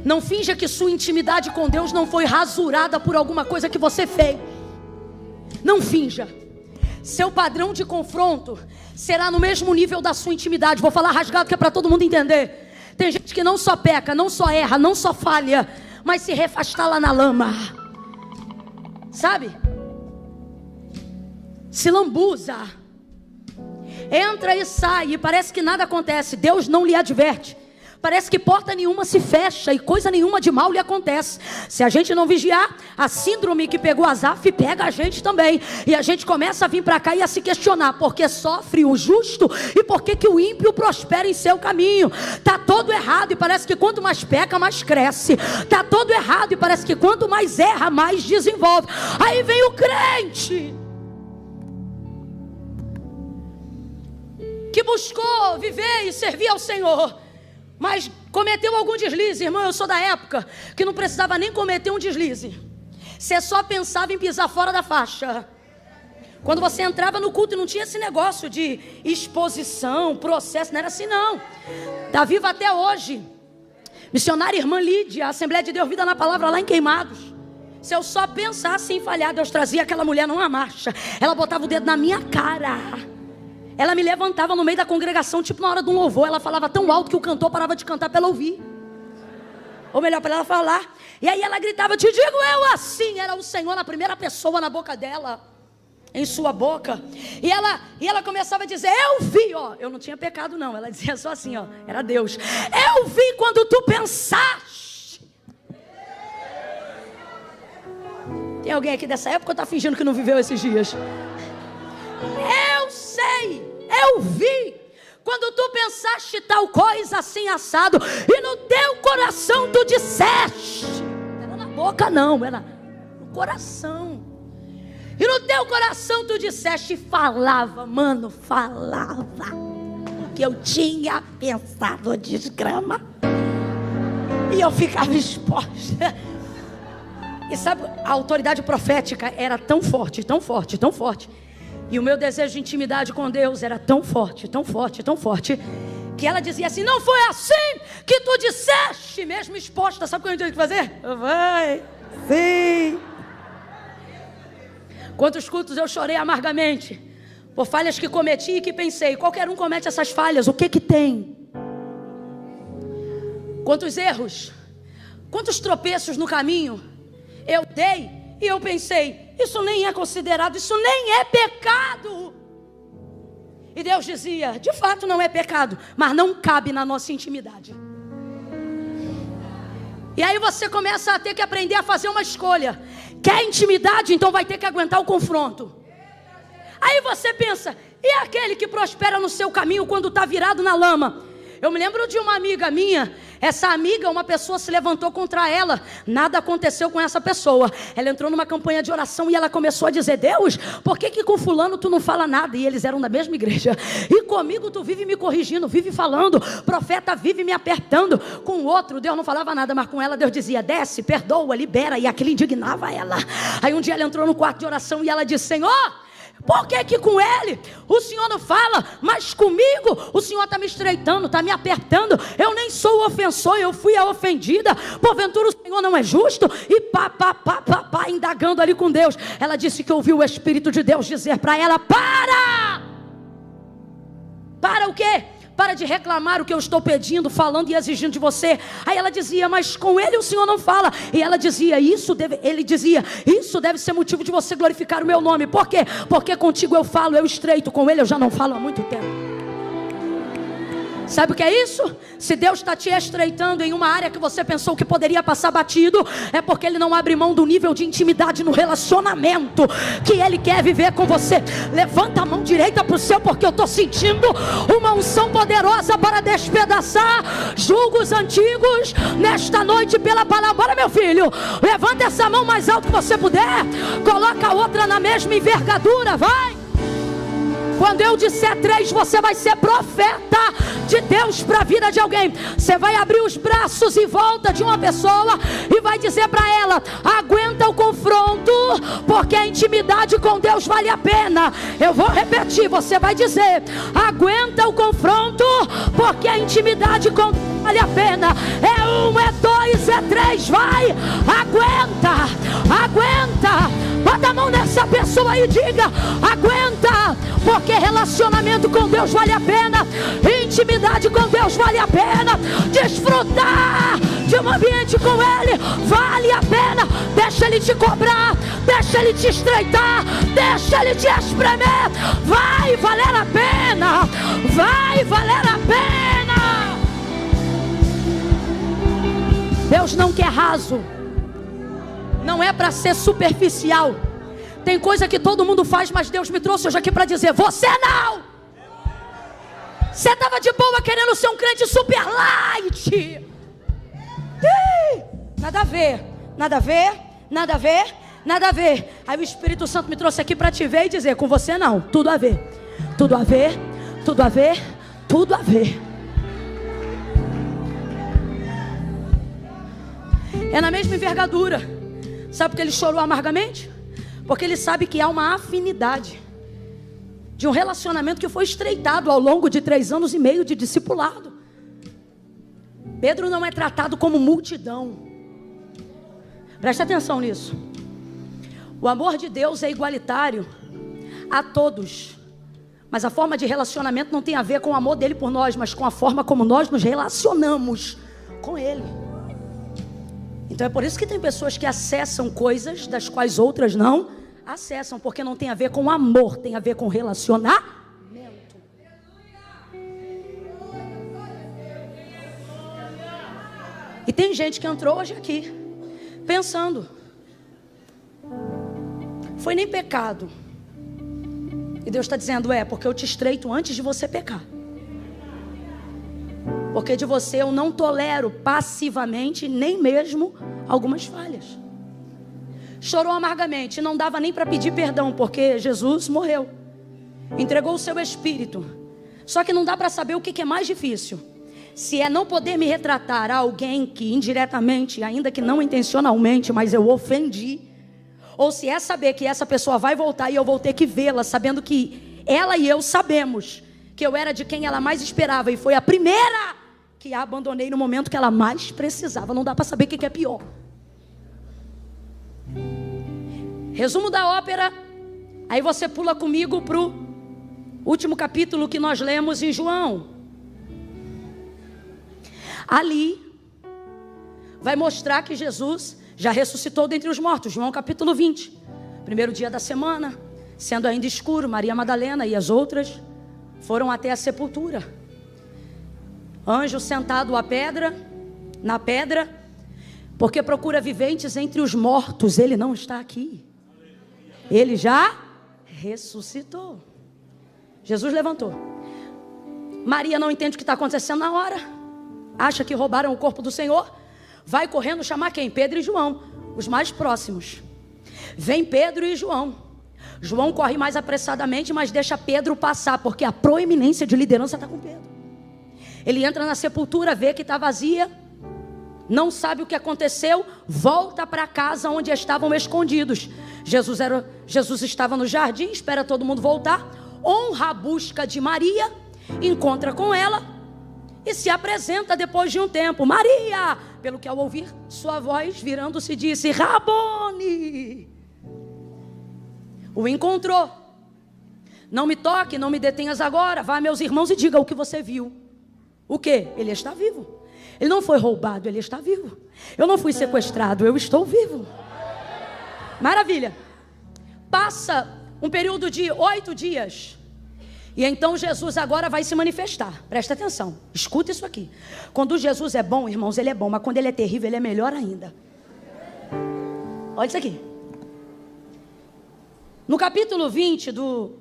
Não finja que sua intimidade com Deus não foi rasurada por alguma coisa que você fez. Não finja. Seu padrão de confronto será no mesmo nível da sua intimidade. Vou falar rasgado que é para todo mundo entender. Tem gente que não só peca, não só erra, não só falha, mas se refastar lá na lama, sabe? Se lambuza. entra e sai e parece que nada acontece. Deus não lhe adverte. Parece que porta nenhuma se fecha e coisa nenhuma de mal lhe acontece. Se a gente não vigiar, a síndrome que pegou Asaf pega a gente também. E a gente começa a vir para cá e a se questionar: por que sofre o justo e por que o ímpio prospera em seu caminho? Está todo errado e parece que quanto mais peca, mais cresce. Está todo errado e parece que quanto mais erra, mais desenvolve. Aí vem o crente que buscou viver e servir ao Senhor, mas cometeu algum deslize. Irmão, eu sou da época que não precisava nem cometer um deslize. Você só pensava em pisar fora da faixa. Quando você entrava no culto e não tinha esse negócio de exposição, processo, não era assim não. Está viva até hoje. Missionária irmã Lídia, Assembleia de Deus Vida na Palavra lá em Queimados. Se eu só pensasse em falhar, Deus trazia aquela mulher numa marcha. Ela botava o dedo na minha cara. Ela me levantava no meio da congregação, tipo na hora de um louvor. Ela falava tão alto que o cantor parava de cantar para ela ouvir. Ou melhor, para ela falar. E aí ela gritava: te digo eu assim. Era o Senhor na primeira pessoa na boca dela, em sua boca. E ela começava a dizer: eu vi, ó. Eu não tinha pecado não. Ela dizia só assim, ó. Era Deus. Eu vi quando tu pensaste. Tem alguém aqui dessa época ou está fingindo que não viveu esses dias? Eu sei, eu vi quando tu pensaste tal coisa assim assado, e no teu coração tu disseste. Era na boca não, era no coração. E no teu coração tu disseste, falava, mano, falava que eu tinha pensado desgrama. E eu ficava exposta. E sabe, a autoridade profética era tão forte, tão forte, tão forte. E o meu desejo de intimidade com Deus era tão forte, tão forte, tão forte, que ela dizia assim: não foi assim que tu disseste, mesmo exposta. Sabe o que eu tinha que fazer? Vai, sim. Quantos cultos eu chorei amargamente por falhas que cometi e que pensei: qualquer um comete essas falhas, o que que tem? Quantos erros, quantos tropeços no caminho eu dei e eu pensei: isso nem é considerado, isso nem é pecado. E Deus dizia: de fato não é pecado, mas não cabe na nossa intimidade. E aí você começa a ter que aprender a fazer uma escolha. Quer intimidade? Então vai ter que aguentar o confronto. Aí você pensa: e aquele que prospera no seu caminho quando está virado na lama? Eu me lembro de uma amiga minha. Essa amiga, uma pessoa se levantou contra ela. Nada aconteceu com essa pessoa. Ela entrou numa campanha de oração e ela começou a dizer: Deus, por que com fulano tu não fala nada? E eles eram da mesma igreja. E comigo tu vive me corrigindo, vive falando. Profeta vive me apertando. Com o outro Deus não falava nada, mas com ela Deus dizia: desce, perdoa, libera. E aquilo indignava ela. Aí um dia ela entrou no quarto de oração e ela disse: Senhor, por que com ele o Senhor não fala, mas comigo o Senhor está me estreitando, está me apertando? Eu nem sou o ofensor, eu fui a ofendida. Porventura o Senhor não é justo? E pá, indagando ali com Deus. Ela disse que ouviu o Espírito de Deus dizer para ela: para o quê? Para de reclamar o que eu estou pedindo, falando e exigindo de você. Aí ela dizia: mas com ele o Senhor não fala. E ela dizia: ele dizia: isso deve ser motivo de você glorificar o meu nome. Por quê? Porque contigo eu falo, eu estreito, com ele eu já não falo há muito tempo. Sabe o que é isso? Se Deus está te estreitando em uma área que você pensou que poderia passar batido, é porque Ele não abre mão do nível de intimidade no relacionamento que Ele quer viver com você. Levanta a mão direita para o céu, porque eu estou sentindo uma unção poderosa para despedaçar julgos antigos nesta noite pela palavra. Bora, meu filho, levanta essa mão mais alto que você puder, coloca a outra na mesma envergadura, vai. Quando eu disser 3, você vai ser profeta de Deus para a vida de alguém. Você vai abrir os braços em volta de uma pessoa e vai dizer para ela: aguenta o confronto, porque a intimidade com Deus vale a pena. Eu vou repetir, você vai dizer: aguenta o confronto, porque a intimidade com Deus vale a pena. É 1, é 2, é 3, vai. Aguenta. Bota a mão nessa pessoa e diga: aguenta, porque relacionamento com Deus vale a pena, intimidade com Deus vale a pena, desfrutar de um ambiente com Ele, vale a pena. Deixa Ele te cobrar, deixa Ele te estreitar, deixa Ele te espremer. Vai valer a pena, vai valer a pena. Deus não quer raso, não é para ser superficial. Tem coisa que todo mundo faz, mas Deus me trouxe hoje aqui para dizer: você não. Você estava de boa querendo ser um crente super light. Nada a ver, nada a ver, nada a ver, nada a ver. Aí o Espírito Santo me trouxe aqui para te ver e dizer: com você não, tudo a ver. Tudo a ver, tudo a ver, tudo a ver. É na mesma envergadura. Sabe por que ele chorou amargamente? Porque ele sabe que há uma afinidade de um relacionamento que foi estreitado ao longo de 3 anos e meio de discipulado. Pedro não é tratado como multidão. Presta atenção nisso. O amor de Deus é igualitário a todos. Mas a forma de relacionamento não tem a ver com o amor dele por nós, mas com a forma como nós nos relacionamos com ele. Então é por isso que tem pessoas que acessam coisas das quais outras não acessam, porque não tem a ver com amor, tem a ver com relacionamento. E tem gente que entrou hoje aqui pensando: foi nem pecado. E Deus está dizendo: porque eu te estreito antes de você pecar. Porque de você eu não tolero passivamente nem mesmo algumas falhas. Chorou amargamente, não dava nem para pedir perdão, porque Jesus morreu, entregou o seu espírito. Só que não dá para saber o que é mais difícil: se é não poder me retratar a alguém que indiretamente, ainda que não intencionalmente, mas eu ofendi, ou se é saber que essa pessoa vai voltar e eu vou ter que vê-la, sabendo que ela e eu sabemos que eu era de quem ela mais esperava e foi a primeira que a abandonei no momento que ela mais precisava. Não dá para saber o que é pior. Resumo da ópera. Aí você pula comigo para o último capítulo que nós lemos em João. Ali vai mostrar que Jesus já ressuscitou dentre os mortos. João capítulo 20. Primeiro dia da semana, sendo ainda escuro, Maria Madalena e as outras foram até a sepultura. Anjo sentado na pedra, porque procura viventes entre os mortos. Ele não está aqui. Ele já ressuscitou. Jesus levantou. Maria não entende o que está acontecendo na hora. Acha que roubaram o corpo do Senhor. Vai correndo chamar quem? Pedro e João, os mais próximos. Vem Pedro e João. João corre mais apressadamente, mas deixa Pedro passar, porque a proeminência de liderança está com Pedro. Ele entra na sepultura, vê que está vazia, não sabe o que aconteceu, volta para casa onde estavam escondidos. Jesus estava no jardim, espera todo mundo voltar, honra a busca de Maria, encontra com ela e se apresenta depois de um tempo. Maria, pelo que ao ouvir sua voz, virando-se, disse: Rabone. O encontrou. Não me toque, não me detenhas agora, vá, meus irmãos, e diga o que você viu. O quê? Ele está vivo. Ele não foi roubado, ele está vivo. Eu não fui sequestrado, eu estou vivo. Maravilha. Passa um período de 8 dias. E então Jesus agora vai se manifestar. Presta atenção, escuta isso aqui. Quando Jesus é bom, irmãos, ele é bom. Mas quando ele é terrível, ele é melhor ainda. Olha isso aqui. No capítulo 20 do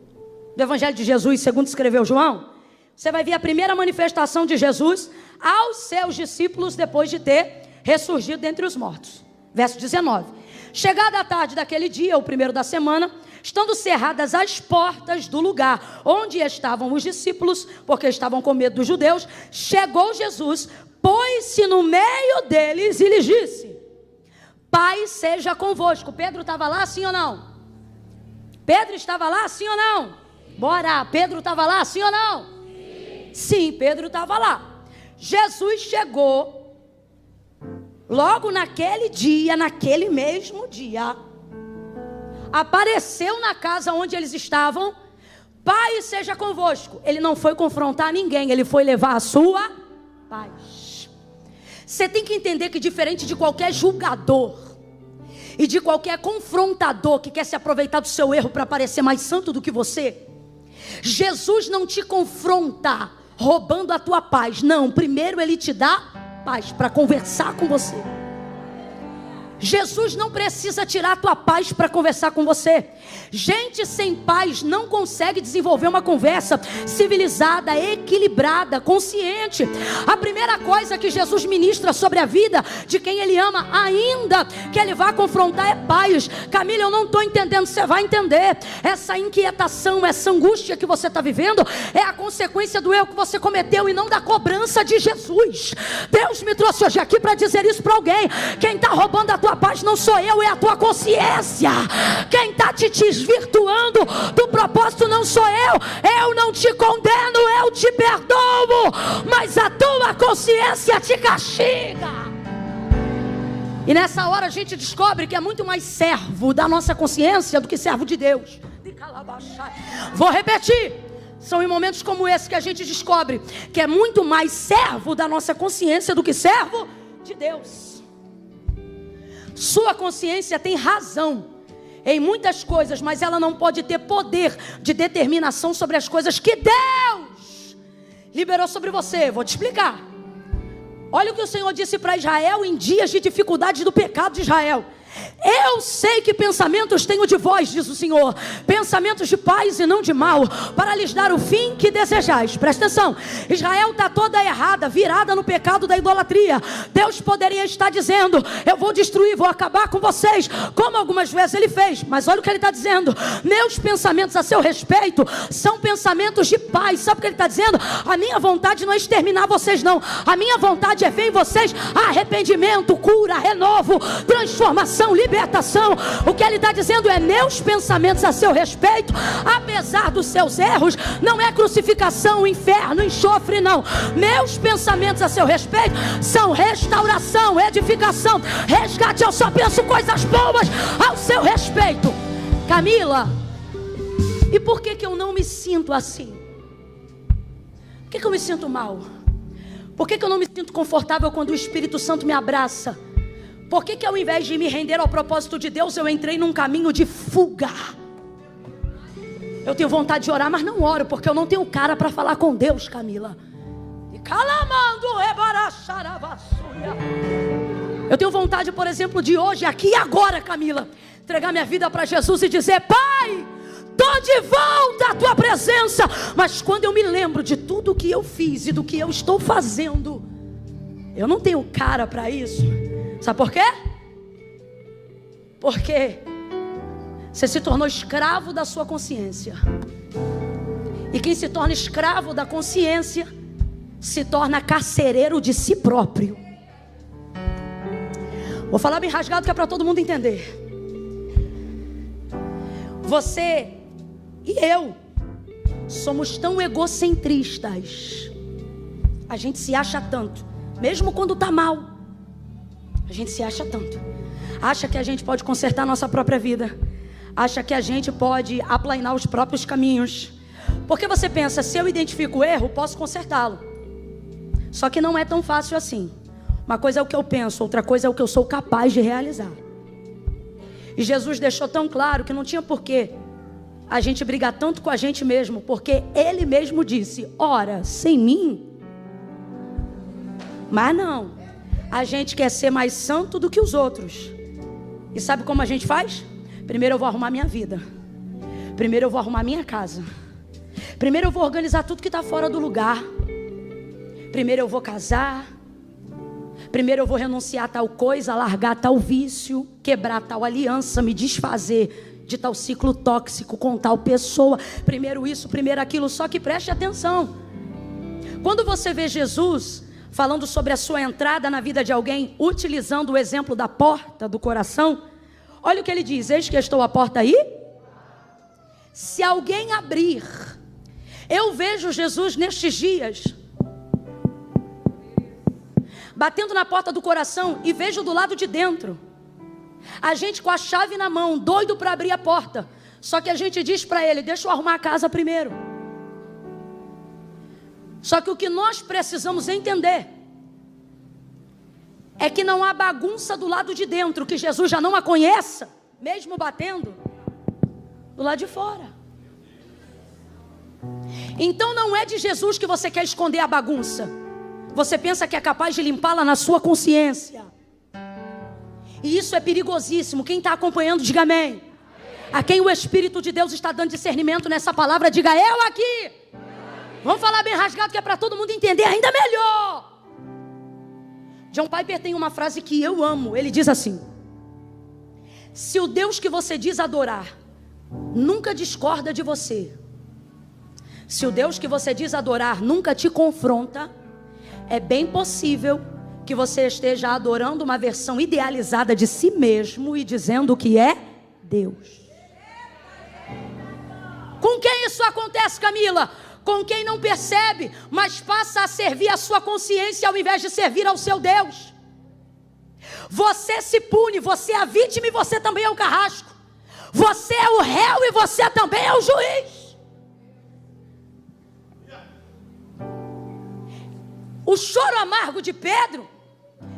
Evangelho de Jesus, segundo escreveu João, você vai ver a primeira manifestação de Jesus aos seus discípulos depois de ter ressurgido dentre os mortos. Verso 19. Chegada a tarde daquele dia, o primeiro da semana, estando cerradas as portas do lugar onde estavam os discípulos, porque estavam com medo dos judeus, chegou Jesus, pôs-se no meio deles e lhes disse: Pai seja convosco. Pedro estava lá, sim ou não? Pedro estava lá, sim ou não? Bora, Pedro estava lá, sim ou não? Sim, Pedro estava lá. Jesus chegou logo naquele dia, naquele mesmo dia, apareceu na casa onde eles estavam. Pai seja convosco. Ele não foi confrontar ninguém, ele foi levar a sua paz. Você tem que entender que diferente de qualquer julgador e de qualquer confrontador que quer se aproveitar do seu erro para parecer mais santo do que você, Jesus não te confronta roubando a tua paz. Não, primeiro Ele te dá paz para conversar com você. Jesus não precisa tirar a tua paz para conversar com você. Gente sem paz não consegue desenvolver uma conversa civilizada, equilibrada, consciente. A primeira coisa que Jesus ministra sobre a vida de quem Ele ama, ainda que Ele vá confrontar, é paz. Camila, eu não estou entendendo. Você vai entender. Essa inquietação, essa angústia que você está vivendo é a consequência do erro que você cometeu e não da cobrança de Jesus. Deus me trouxe hoje aqui para dizer isso para alguém. Quem está roubando a tua paz não sou eu, é a tua consciência. Quem está te desvirtuando do propósito não sou eu não te condeno, eu te perdoo, mas a tua consciência te castiga. E nessa hora a gente descobre que é muito mais servo da nossa consciência do que servo de Deus. Vou repetir. São em momentos como esse que a gente descobre que é muito mais servo da nossa consciência do que servo de Deus. Sua consciência tem razão em muitas coisas, mas ela não pode ter poder de determinação sobre as coisas que Deus liberou sobre você. Vou te explicar. Olha o que o Senhor disse para Israel em dias de dificuldade do pecado de Israel. Eu sei que pensamentos tenho de vós, diz o Senhor, pensamentos de paz e não de mal, para lhes dar o fim que desejais. Presta atenção, Israel está toda errada, virada no pecado da idolatria. Deus poderia estar dizendo, eu vou destruir, vou acabar com vocês, como algumas vezes Ele fez. Mas olha o que Ele está dizendo, meus pensamentos a seu respeito são pensamentos de paz. Sabe o que Ele está dizendo? A minha vontade não é exterminar vocês não, a minha vontade é ver em vocês arrependimento, cura, renovo, transformação, libertação. O que Ele está dizendo é, meus pensamentos a seu respeito, apesar dos seus erros, não é crucificação, inferno, enxofre, não. Meus pensamentos a seu respeito são restauração, edificação, resgate. Eu só penso coisas boas ao seu respeito. Camila, e por que eu não me sinto assim? Por que eu me sinto mal? Por que eu não me sinto confortável quando o Espírito Santo me abraça? Por que ao invés de me render ao propósito de Deus, eu entrei num caminho de fuga? Eu tenho vontade de orar, mas não oro, porque eu não tenho cara para falar com Deus, Camila. Eu tenho vontade, por exemplo, de hoje, aqui e agora, Camila, entregar minha vida para Jesus e dizer, Pai, estou de volta à tua presença. Mas quando eu me lembro de tudo que eu fiz e do que eu estou fazendo, eu não tenho cara para isso. Sabe por quê? Porque você se tornou escravo da sua consciência. E quem se torna escravo da consciência se torna carcereiro de si próprio. Vou falar bem rasgado que é para todo mundo entender. Você e eu somos tão egocentristas. A gente se acha tanto, mesmo quando está mal. A gente se acha tanto. Acha que a gente pode consertar a nossa própria vida. Acha que a gente pode aplainar os próprios caminhos. Porque você pensa, se eu identifico o erro, posso consertá-lo. Só que não é tão fácil assim. Uma coisa é o que eu penso, outra coisa é o que eu sou capaz de realizar. E Jesus deixou tão claro que não tinha porquê a gente brigar tanto com a gente mesmo, porque Ele mesmo disse, ora, sem mim. Mas não. A gente quer ser mais santo do que os outros. E sabe como a gente faz? Primeiro eu vou arrumar minha vida. Primeiro eu vou arrumar minha casa. Primeiro eu vou organizar tudo que está fora do lugar. Primeiro eu vou casar. Primeiro eu vou renunciar a tal coisa, largar tal vício, quebrar tal aliança, me desfazer de tal ciclo tóxico com tal pessoa. Primeiro isso, primeiro aquilo. Só que preste atenção. Quando você vê Jesus falando sobre a sua entrada na vida de alguém, utilizando o exemplo da porta do coração, olha o que ele diz, eis que estou à porta aí. Se alguém abrir, eu vejo Jesus nestes dias, batendo na porta do coração e vejo do lado de dentro, a gente com a chave na mão, doido para abrir a porta, só que a gente diz para ele, deixa eu arrumar a casa primeiro. Só que o que nós precisamos entender é que não há bagunça do lado de dentro, que Jesus já não a conheça, mesmo batendo do lado de fora. Então não é de Jesus que você quer esconder a bagunça. Você pensa que é capaz de limpá-la na sua consciência. E isso é perigosíssimo. Quem está acompanhando, diga amém. A quem o Espírito de Deus está dando discernimento nessa palavra, diga eu aqui. Vamos falar bem rasgado, que é para todo mundo entender ainda melhor. John Piper tem uma frase que eu amo. Ele diz assim: se o Deus que você diz adorar nunca discorda de você, se o Deus que você diz adorar nunca te confronta, é bem possível que você esteja adorando uma versão idealizada de si mesmo e dizendo que é Deus. Com quem isso acontece, Camila? Com quem não percebe, mas passa a servir a sua consciência ao invés de servir ao seu Deus. Você se pune, você é a vítima e você também é o carrasco. Você é o réu e você também é o juiz. O choro amargo de Pedro,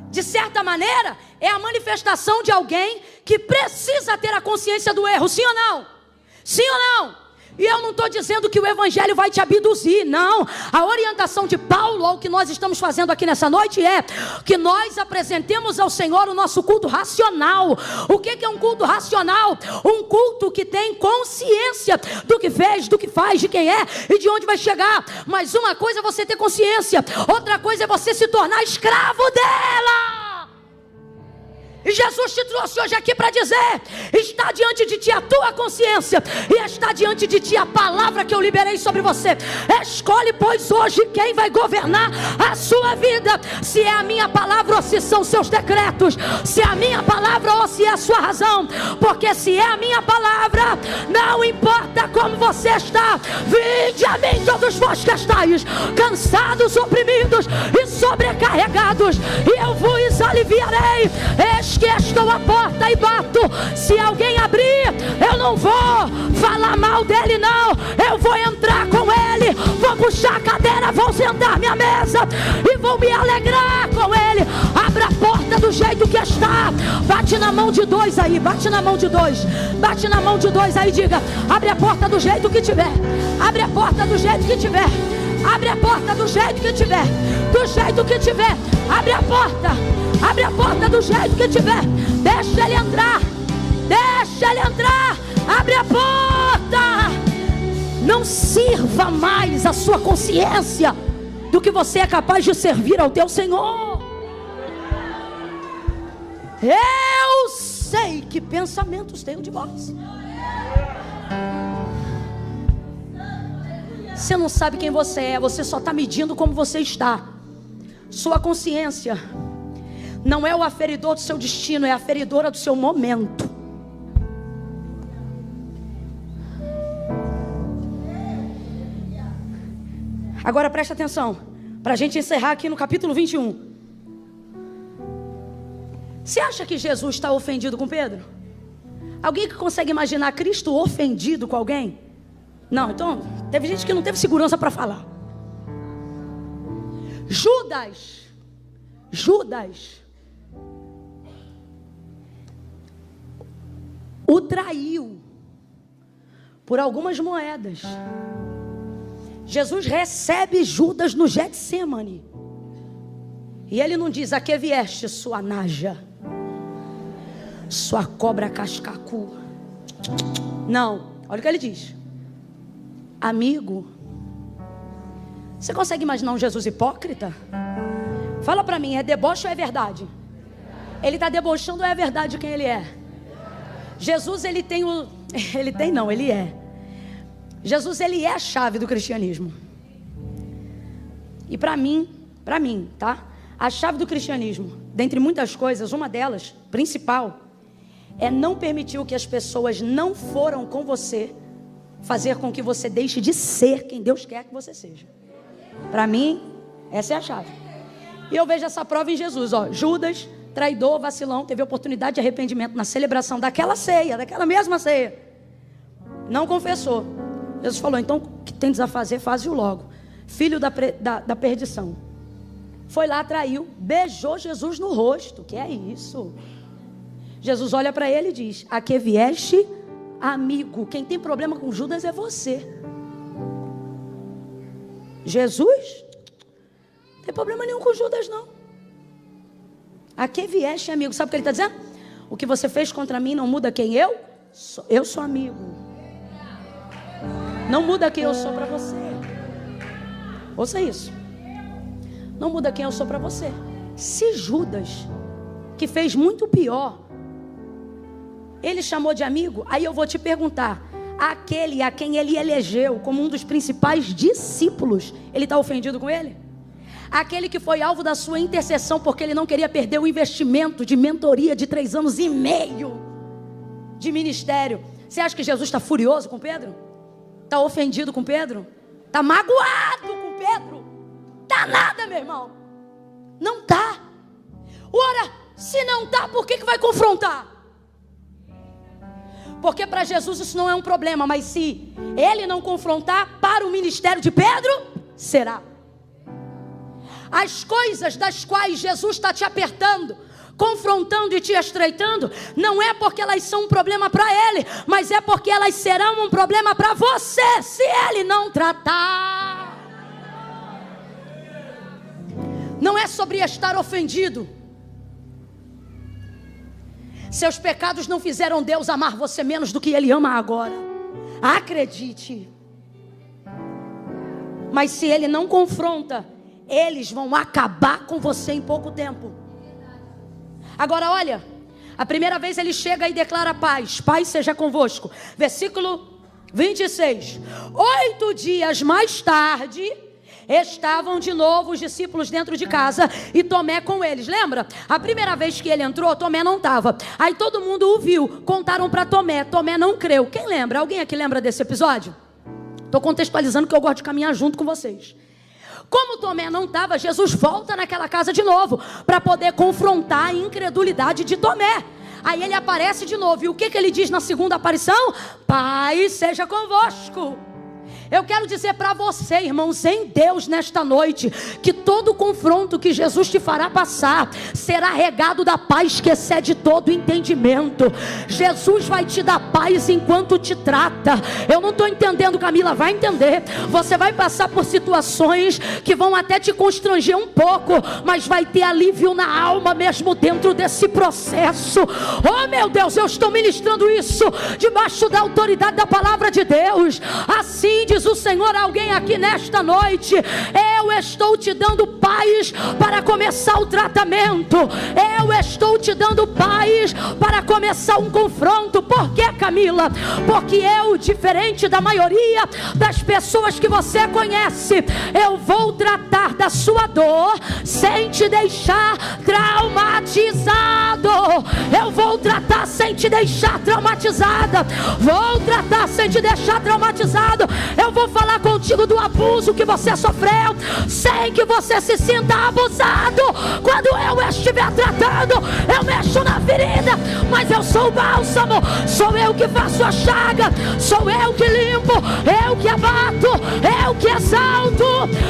de certa maneira, é a manifestação de alguém que precisa ter a consciência do erro, sim ou não? Sim ou não? E eu não estou dizendo que o evangelho vai te abduzir, não. A orientação de Paulo ao que nós estamos fazendo aqui nessa noite é que nós apresentemos ao Senhor o nosso culto racional. O que é um culto racional? Um culto que tem consciência do que fez, do que faz, de quem é e de onde vai chegar. Mas uma coisa é você ter consciência, outra coisa é você se tornar escravo dela. E Jesus te trouxe hoje aqui para dizer: está diante de ti a tua consciência, e está diante de ti a palavra que eu liberei sobre você. Escolhe, pois, hoje quem vai governar a sua vida. Se é a minha palavra ou se são seus decretos. Se é a minha palavra ou se é a sua razão. Porque se é a minha palavra, não importa como você está. Vinde a mim todos vós que estáis cansados, oprimidos e sobrecarregados, e eu vos aliviarei. Que estou à porta e bato. Se alguém abrir, eu não vou falar mal dele, não. Eu vou entrar com ele, vou puxar a cadeira, vou sentar à minha mesa e vou me alegrar com ele. Abra a porta do jeito que está. Bate na mão de dois aí, bate na mão de dois, bate na mão de dois aí, diga: abre a porta do jeito que tiver. Abre a porta do jeito que tiver. Abre a porta do jeito que tiver. Do jeito que tiver. Abre a porta. Abre a porta do jeito que tiver. Deixa ele entrar. Deixa ele entrar. Abre a porta. Não sirva mais a sua consciência do que você é capaz de servir ao teu Senhor. Eu sei que pensamentos tenho de vós. Você não sabe quem você é. Você só está medindo como você está. Sua consciência não é o aferidor do seu destino, é a aferidora do seu momento. Agora preste atenção, para a gente encerrar aqui no capítulo 21. Você acha que Jesus está ofendido com Pedro? Alguém que consegue imaginar Cristo ofendido com alguém? Não, então teve gente que não teve segurança para falar. Judas o traiu por algumas moedas. Jesus recebe Judas no Getsemane. E ele não diz: a que vieste, sua naja, sua cobra cascacu. Não, olha o que ele diz: amigo. Você consegue imaginar um Jesus hipócrita? Fala para mim, é deboche ou é verdade? Ele está debochando ou é verdade quem ele é? Jesus, ele tem o... Ele tem não, ele é. Jesus, ele é a chave do cristianismo. E para mim, tá? A chave do cristianismo, dentre muitas coisas, uma delas, principal, é não permitir que as pessoas não foram com você fazer com que você deixe de ser quem Deus quer que você seja. Para mim, essa é a chave. E eu vejo essa prova em Jesus, ó. Judas, traidor, vacilão, teve oportunidade de arrependimento na celebração daquela ceia, daquela mesma ceia. Não confessou. Jesus falou: então o que tens a fazer, faze-o logo. Filho da perdição. Foi lá, traiu, beijou Jesus no rosto. Que é isso? Jesus olha para ele e diz: a que vieste, amigo? Quem tem problema com Judas é você. Jesus não tem problema nenhum com Judas, não. A que vieste, amigo? Sabe o que ele está dizendo? O que você fez contra mim não muda quem eu sou. Eu sou amigo. Não muda quem eu sou para você. Ouça isso. Não muda quem eu sou para você. Se Judas, que fez muito pior, ele chamou de amigo, aí eu vou te perguntar: aquele a quem ele elegeu como um dos principais discípulos, ele está ofendido com ele? Aquele que foi alvo da sua intercessão porque ele não queria perder o investimento de mentoria de 3 anos e meio de ministério. Você acha que Jesus está furioso com Pedro? Está ofendido com Pedro? Está magoado com Pedro? Está nada, meu irmão. Não está. Ora, se não está, por que vai confrontar? Porque para Jesus isso não é um problema, mas se ele não confrontar, para o ministério de Pedro, será. As coisas das quais Jesus está te apertando, confrontando e te estreitando, não é porque elas são um problema para ele, mas é porque elas serão um problema para você, se ele não tratar. Não é sobre estar ofendido. Seus pecados não fizeram Deus amar você menos do que Ele ama agora. Acredite. Mas se Ele não confronta, eles vão acabar com você em pouco tempo. Agora olha, a primeira vez ele chega e declara paz. Paz seja convosco. Versículo 26. 8 dias mais tarde, estavam de novo os discípulos dentro de casa e Tomé com eles. Lembra? A primeira vez que ele entrou, Tomé não estava. Aí todo mundo o viu, contaram para Tomé. Tomé não creu. Quem lembra? Alguém aqui lembra desse episódio? Estou contextualizando que eu gosto de caminhar junto com vocês. Como Tomé não estava, Jesus volta naquela casa de novo para poder confrontar a incredulidade de Tomé. Aí ele aparece de novo. E o que ele diz na segunda aparição? Paz seja convosco. Eu quero dizer para você, irmãos, em Deus nesta noite, que todo confronto que Jesus te fará passar será regado da paz que excede todo entendimento. Jesus vai te dar paz enquanto te trata. Eu não estou entendendo, Camila, vai entender. Você vai passar por situações que vão até te constranger um pouco, mas vai ter alívio na alma mesmo dentro desse processo. Oh meu Deus, eu estou ministrando isso debaixo da autoridade da palavra de Deus. Assim diz o Senhor a alguém aqui nesta noite: eu estou te dando paz para começar o tratamento. Eu estou te dando paz para começar um confronto. Por quê, Camila? Porque eu, diferente da maioria das pessoas que você conhece, eu vou tratar da sua dor sem te deixar traumatizado. Eu vou tratar sem te deixar traumatizada. Vou tratar sem te deixar traumatizado. Eu vou falar contigo do abuso que você sofreu, sem que você se sinta abusado. Quando eu estiver tratando, eu mexo na ferida, mas eu sou o bálsamo. Sou eu que faço a chaga, sou eu que limpo, eu que abato, eu que exalto.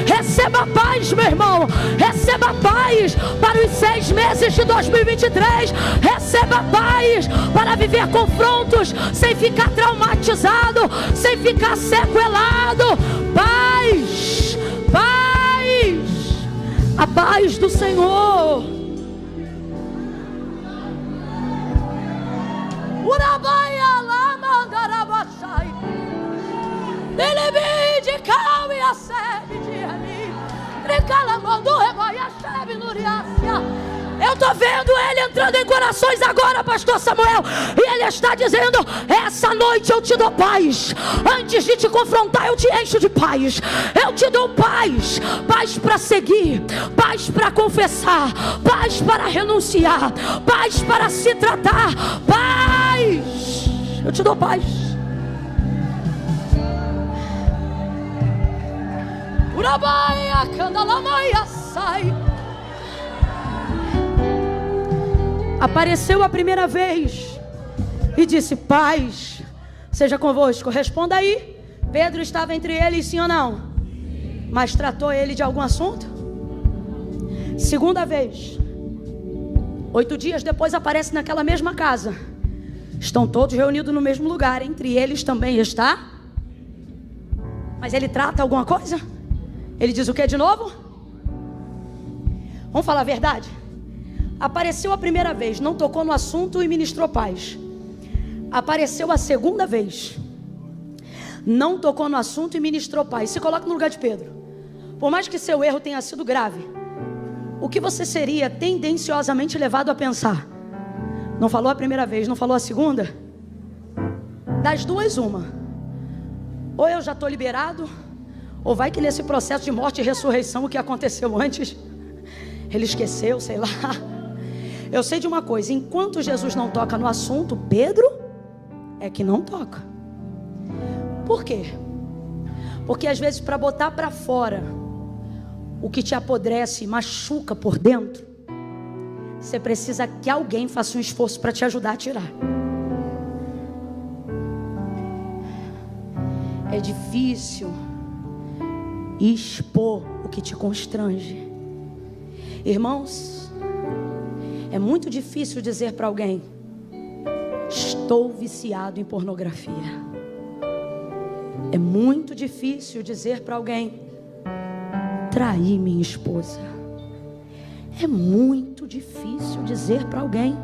Receba paz, meu irmão. Receba paz para os 6 meses de 2023. Receba paz para viver confrontos sem ficar traumatizado, sem ficar sequelado. Paz, paz, a paz do Senhor. Urabaia lama darabashai, delebe de cal e a sebe de ali, recalamondo rebaia chebe nuriacia. Eu estou vendo ele entrando em corações agora, pastor Samuel, e ele está dizendo: essa noite eu te dou paz. Antes de te confrontar, eu te encho de paz. Eu te dou paz. Paz para seguir, paz para confessar, paz para renunciar, paz para se tratar. Paz, eu te dou paz. Urabaia candalamaia sai. Apareceu a primeira vez e disse: paz seja convosco. Responda aí. Pedro estava entre eles, sim ou não? Mas tratou ele de algum assunto? Segunda vez. 8 dias depois aparece naquela mesma casa. Estão todos reunidos no mesmo lugar. Entre eles também está. Mas ele trata alguma coisa? Ele diz o que de novo? Vamos falar a verdade? Apareceu a primeira vez, não tocou no assunto e ministrou paz. Apareceu a segunda vez, não tocou no assunto e ministrou paz. Se coloca no lugar de Pedro. Por mais que seu erro tenha sido grave, o que você seria tendenciosamente levado a pensar? Não falou a primeira vez, não falou a segunda? Das duas, uma. Ou eu já estou liberado, ou vai que nesse processo de morte e ressurreição, o que aconteceu antes, ele esqueceu, sei lá. Eu sei de uma coisa, enquanto Jesus não toca no assunto, Pedro é que não toca. Por quê? Porque às vezes para botar para fora o que te apodrece e machuca por dentro, você precisa que alguém faça um esforço para te ajudar a tirar. É difícil expor o que te constrange. Irmãos, é muito difícil dizer para alguém: estou viciado em pornografia. É muito difícil dizer para alguém: traí minha esposa. É muito difícil dizer para alguém: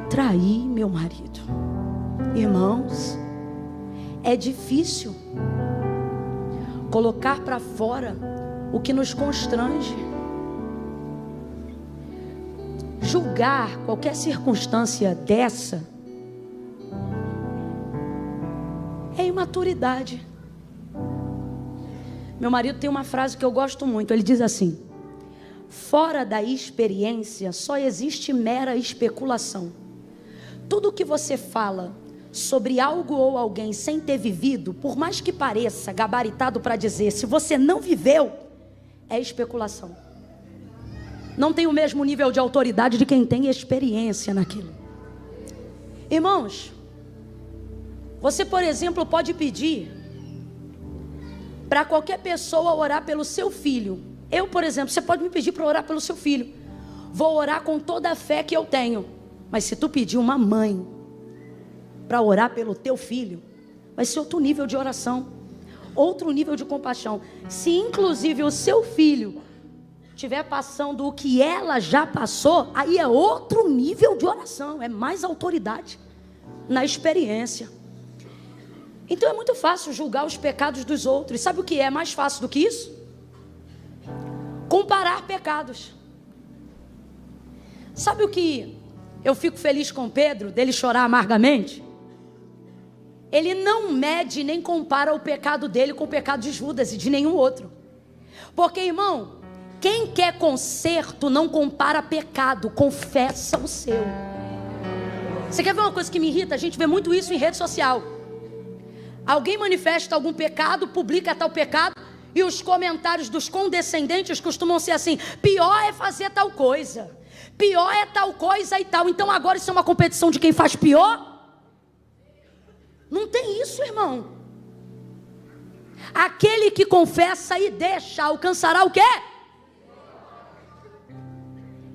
traí meu marido. Irmãos, é difícil colocar para fora o que nos constrange. Julgar qualquer circunstância dessa é imaturidade. Meu marido tem uma frase que eu gosto muito. Ele diz assim: fora da experiência só existe mera especulação. Tudo que você fala sobre algo ou alguém sem ter vivido, por mais que pareça gabaritado para dizer, se você não viveu, é especulação. Não tem o mesmo nível de autoridade de quem tem experiência naquilo. Irmãos, você, por exemplo, pode pedir para qualquer pessoa orar pelo seu filho. Eu, por exemplo, você pode me pedir para orar pelo seu filho. Vou orar com toda a fé que eu tenho. Mas se tu pedir uma mãe para orar pelo teu filho, vai ser outro nível de oração, outro nível de compaixão. Se inclusive o seu filho estiver passando o que ela já passou, aí é outro nível de oração, é mais autoridade na experiência. Então é muito fácil julgar os pecados dos outros. Sabe o que é mais fácil do que isso? Comparar pecados. Sabe o que eu fico feliz com Pedro, dele chorar amargamente? Ele não mede nem compara o pecado dele com o pecado de Judas e de nenhum outro. Porque, irmão, quem quer conserto não compara pecado, confessa o seu. Você quer ver uma coisa que me irrita? A gente vê muito isso em rede social. Alguém manifesta algum pecado, publica tal pecado, e os comentários dos condescendentes costumam ser assim: pior é fazer tal coisa, pior é tal coisa e tal. Então agora isso é uma competição de quem faz pior? Não tem isso, irmão. Aquele que confessa e deixa alcançará o quê?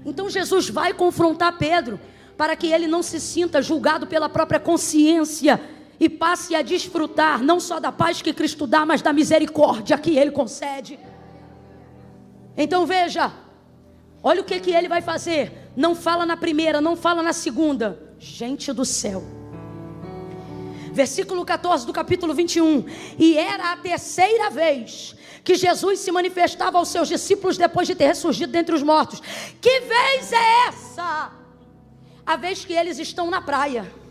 Então Jesus vai confrontar Pedro, para que ele não se sinta julgado pela própria consciência e passe a desfrutar não só da paz que Cristo dá, mas da misericórdia que Ele concede. Então veja, olha o que ele vai fazer. Não fala na primeira, não fala na segunda. Gente do céu. Versículo 14 do capítulo 21. E era a terceira vez que Jesus se manifestava aos seus discípulos depois de ter ressurgido dentre os mortos. Que vez é essa? A vez que eles estão na praia.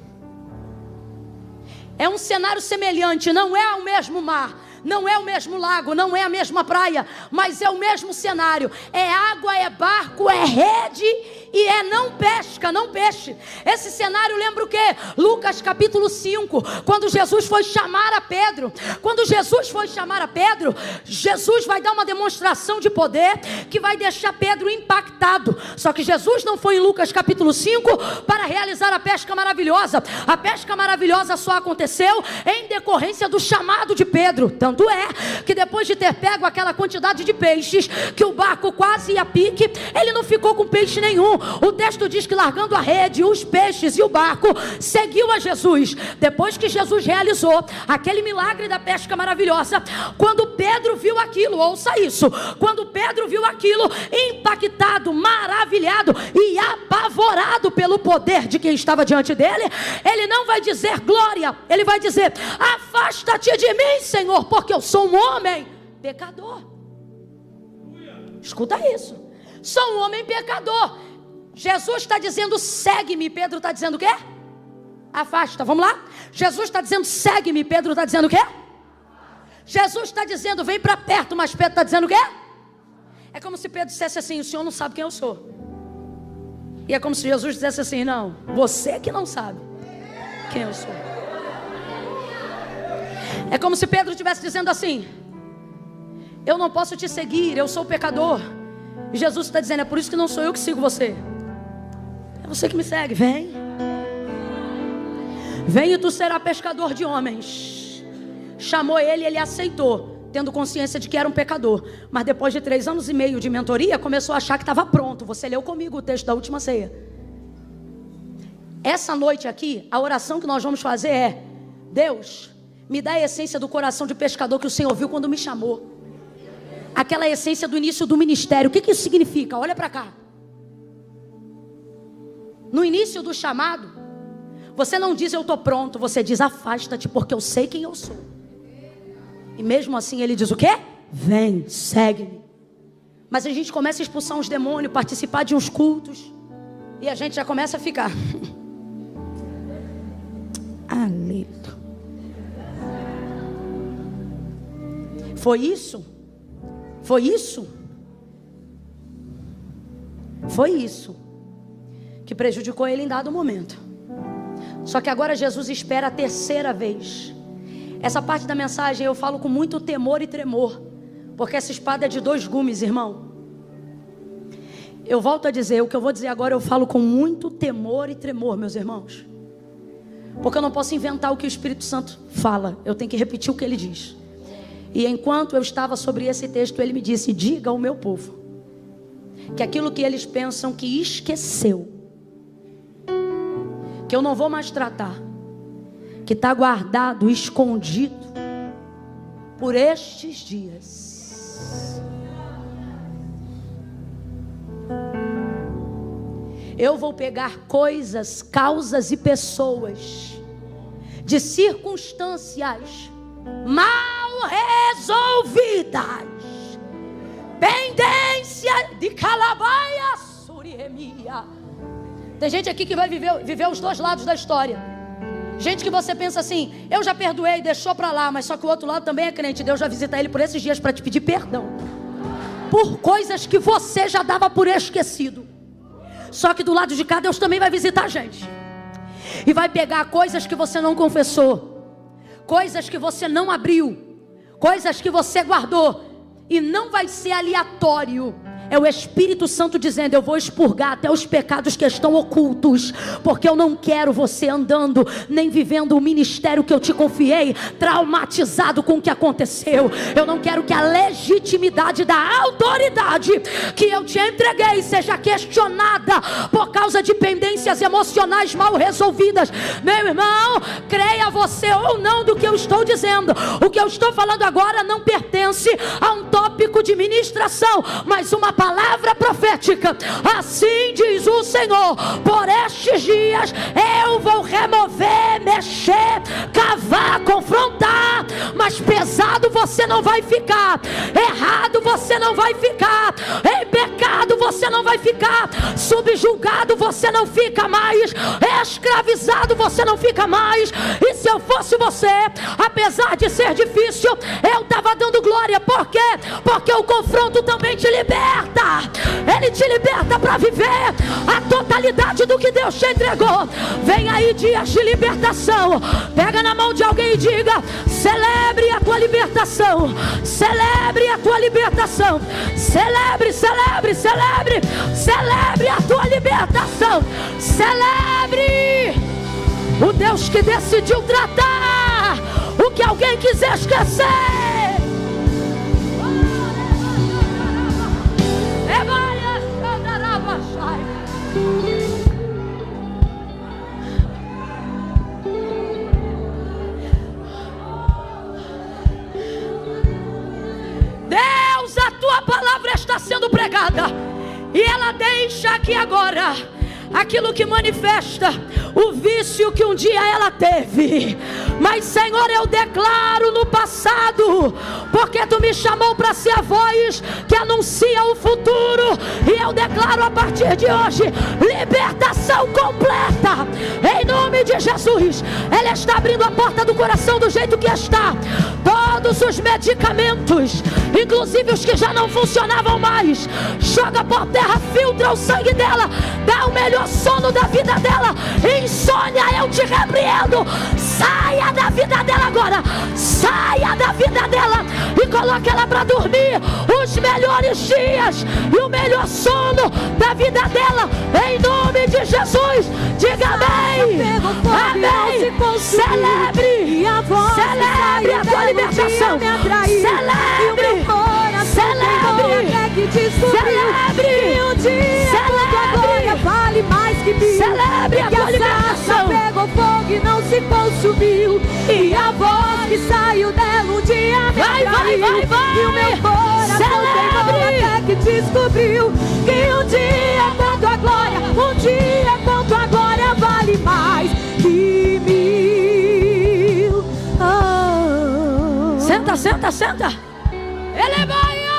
É um cenário semelhante, não é o mesmo mar, não é o mesmo lago, não é a mesma praia, mas é o mesmo cenário. É água, é barco, é rede e não pesca, não peixe. Esse cenário lembra o quê? Lucas capítulo 5, quando Jesus foi chamar a Pedro. Quando Jesus foi chamar a Pedro, Jesus vai dar uma demonstração de poder que vai deixar Pedro impactado. Só que Jesus não foi em Lucas capítulo 5 para realizar a pesca maravilhosa. A pesca maravilhosa só aconteceu em decorrência do chamado de Pedro. Tanto é que depois de ter pego aquela quantidade de peixes, que o barco quase ia a pique, ele não ficou com peixe nenhum. O texto diz que largando a rede, os peixes e o barco, seguiu a Jesus. Depois que Jesus realizou aquele milagre da pesca maravilhosa, quando Pedro viu aquilo, ouça isso, quando Pedro viu aquilo, impactado, maravilhado e apavorado pelo poder de quem estava diante dele, ele não vai dizer glória, ele vai dizer: afasta-te de mim, Senhor, porque eu sou um homem pecador. Escuta isso, sou um homem pecador. Jesus está dizendo segue-me, Pedro está dizendo o quê? Afasta, vamos lá? Jesus está dizendo segue-me, Pedro está dizendo o quê? Jesus está dizendo vem para perto, mas Pedro está dizendo o quê? É como se Pedro dissesse assim: o senhor não sabe quem eu sou. E é como se Jesus dissesse assim: não, você que não sabe quem eu sou. É como se Pedro estivesse dizendo assim: eu não posso te seguir, eu sou pecador. E Jesus está dizendo: é por isso que não sou eu que sigo você, é você que me segue. Vem, vem e tu serás pescador de homens. Chamou ele, ele aceitou, tendo consciência de que era um pecador. Mas depois de 3 anos e meio de mentoria, começou a achar que estava pronto. Você leu comigo o texto da última ceia. Essa noite aqui, a oração que nós vamos fazer é: Deus, me dá a essência do coração de pescador que o Senhor viu quando me chamou. Aquela essência do início do ministério. O que isso significa? Olha para cá. No início do chamado, você não diz eu estou pronto, você diz afasta-te, porque eu sei quem eu sou. E mesmo assim ele diz o quê? Vem, segue-me. Mas a gente começa a expulsar uns demônios, participar de uns cultos, e a gente já começa a ficar aleluia. Foi isso? Foi isso? Foi isso que prejudicou ele em dado momento. Só que agora Jesus espera a 3ª vez. Essa parte da mensagem eu falo com muito temor e tremor, porque essa espada é de 2 gumes, irmão. Eu volto a dizer, o que eu vou dizer agora eu falo com muito temor e tremor, meus irmãos. Porque eu não posso inventar o que o Espírito Santo fala, eu tenho que repetir o que ele diz. E enquanto eu estava sobre esse texto, ele me disse: diga ao meu povo que aquilo que eles pensam que esqueceu, que eu não vou mais tratar, que está guardado, escondido por estes dias, eu vou pegar coisas, causas e pessoas de circunstâncias mal resolvidas, pendência de calabaia suremia. Tem gente aqui que vai viver os 2 lados da história. Gente que você pensa assim: eu já perdoei, deixou pra lá, mas só que o outro lado também é crente. Deus vai visitar ele por esses dias para te pedir perdão por coisas que você já dava por esquecido. Só que do lado de cá Deus também vai visitar a gente e vai pegar coisas que você não confessou, coisas que você não abriu, coisas que você guardou. E não vai ser aleatório. É o Espírito Santo dizendo: eu vou expurgar até os pecados que estão ocultos, porque eu não quero você andando, nem vivendo o ministério que eu te confiei, traumatizado com o que aconteceu. Eu não quero que a legitimidade da autoridade que eu te entreguei seja questionada por causa de pendências emocionais mal resolvidas. Meu irmão, creia você ou não do que eu estou dizendo, o que eu estou falando agora não pertence a um tópico de ministração, mas uma palavra profética. Assim diz o Senhor: por estes dias eu vou remover, mexer, cavar, confrontar, mas pesado você não vai ficar, errado você não vai ficar, em pecado você não vai ficar, subjugado você não fica mais, escravizado você não fica mais, e se eu fosse você, apesar de ser difícil, eu estava dando glória. Por quê? Porque o confronto também te liberta. Ele te liberta para viver a totalidade do que Deus te entregou. Vem aí dias de libertação. Pega na mão de alguém e diga: celebre a tua libertação. Celebre a tua libertação. Celebre, celebre, celebre. Celebre a tua libertação. Celebre o Deus que decidiu tratar o que alguém quiser esquecer. Deus, a tua palavra está sendo pregada e ela deixa aqui agora aquilo que manifesta o vício que um dia ela teve. Mas Senhor, eu declaro no passado, porque tu me chamou para ser a voz que anuncia o futuro, e eu declaro a partir de hoje libertação completa, em nome de Jesus. Ela está abrindo a porta do coração do jeito que está. Todos os medicamentos, inclusive os que já não funcionavam mais, joga por terra, filtra o sangue dela, dá o melhor sono da vida dela. Insônia, eu te repreendo. Saia da vida dela agora. Saia da vida dela e coloque ela para dormir os melhores dias e o melhor sono da vida dela, em nome de Jesus. Diga amém. Amém. Celebre. Celebre a tua libertação. Celebre. Celebre. Celebre. Um dia a glória vale mais que mil. Celebre a tua libertação. Pegou fogo e não se consumiu, e a voz que saiu dela um dia me atraiu. E o meu coração queimou até que descobriu que um dia quanto a glória, um dia quanto a glória vale mais que mil. Oh. Senta, senta, senta. Ele vai andar.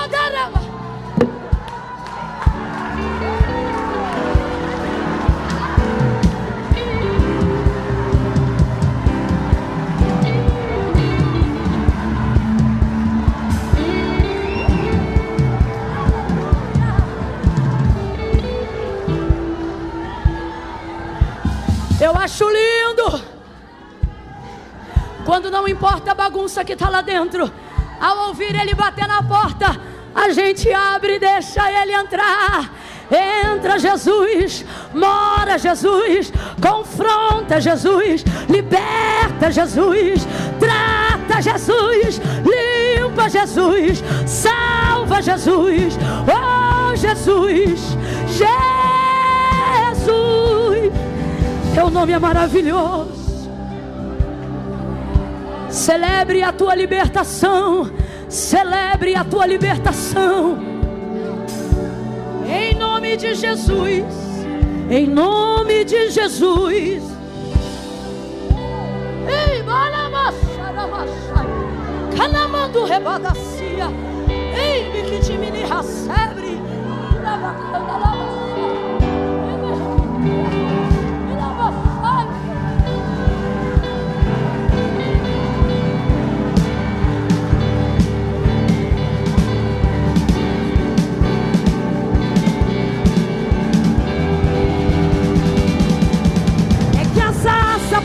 Eu acho lindo quando não importa a bagunça que está lá dentro, ao ouvir ele bater na porta, a gente abre e deixa ele entrar. Entra Jesus, mora Jesus, confronta Jesus, liberta Jesus, trata Jesus, limpa Jesus, salva Jesus. Oh Jesus, Jesus, teu nome é maravilhoso. Celebre a tua libertação. Celebre a tua libertação. Em nome de Jesus. Em nome de Jesus. Ei, Canamando rebadacia. Ei, biquitimini racebre.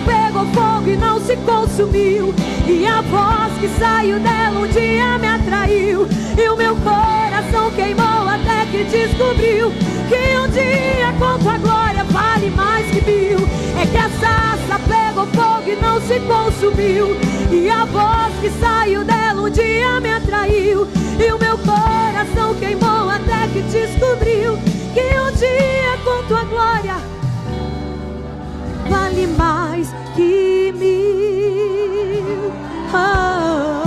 Pegou fogo e não se consumiu, e a voz que saiu dela um dia me atraiu. E o meu coração queimou até que descobriu que um dia quanto a glória vale mais que mil. É que a sarça pegou fogo e não se consumiu, e a voz que saiu dela um dia me atraiu. E o meu coração queimou até que descobriu que um dia quanto a glória vale mais que mil. Oh.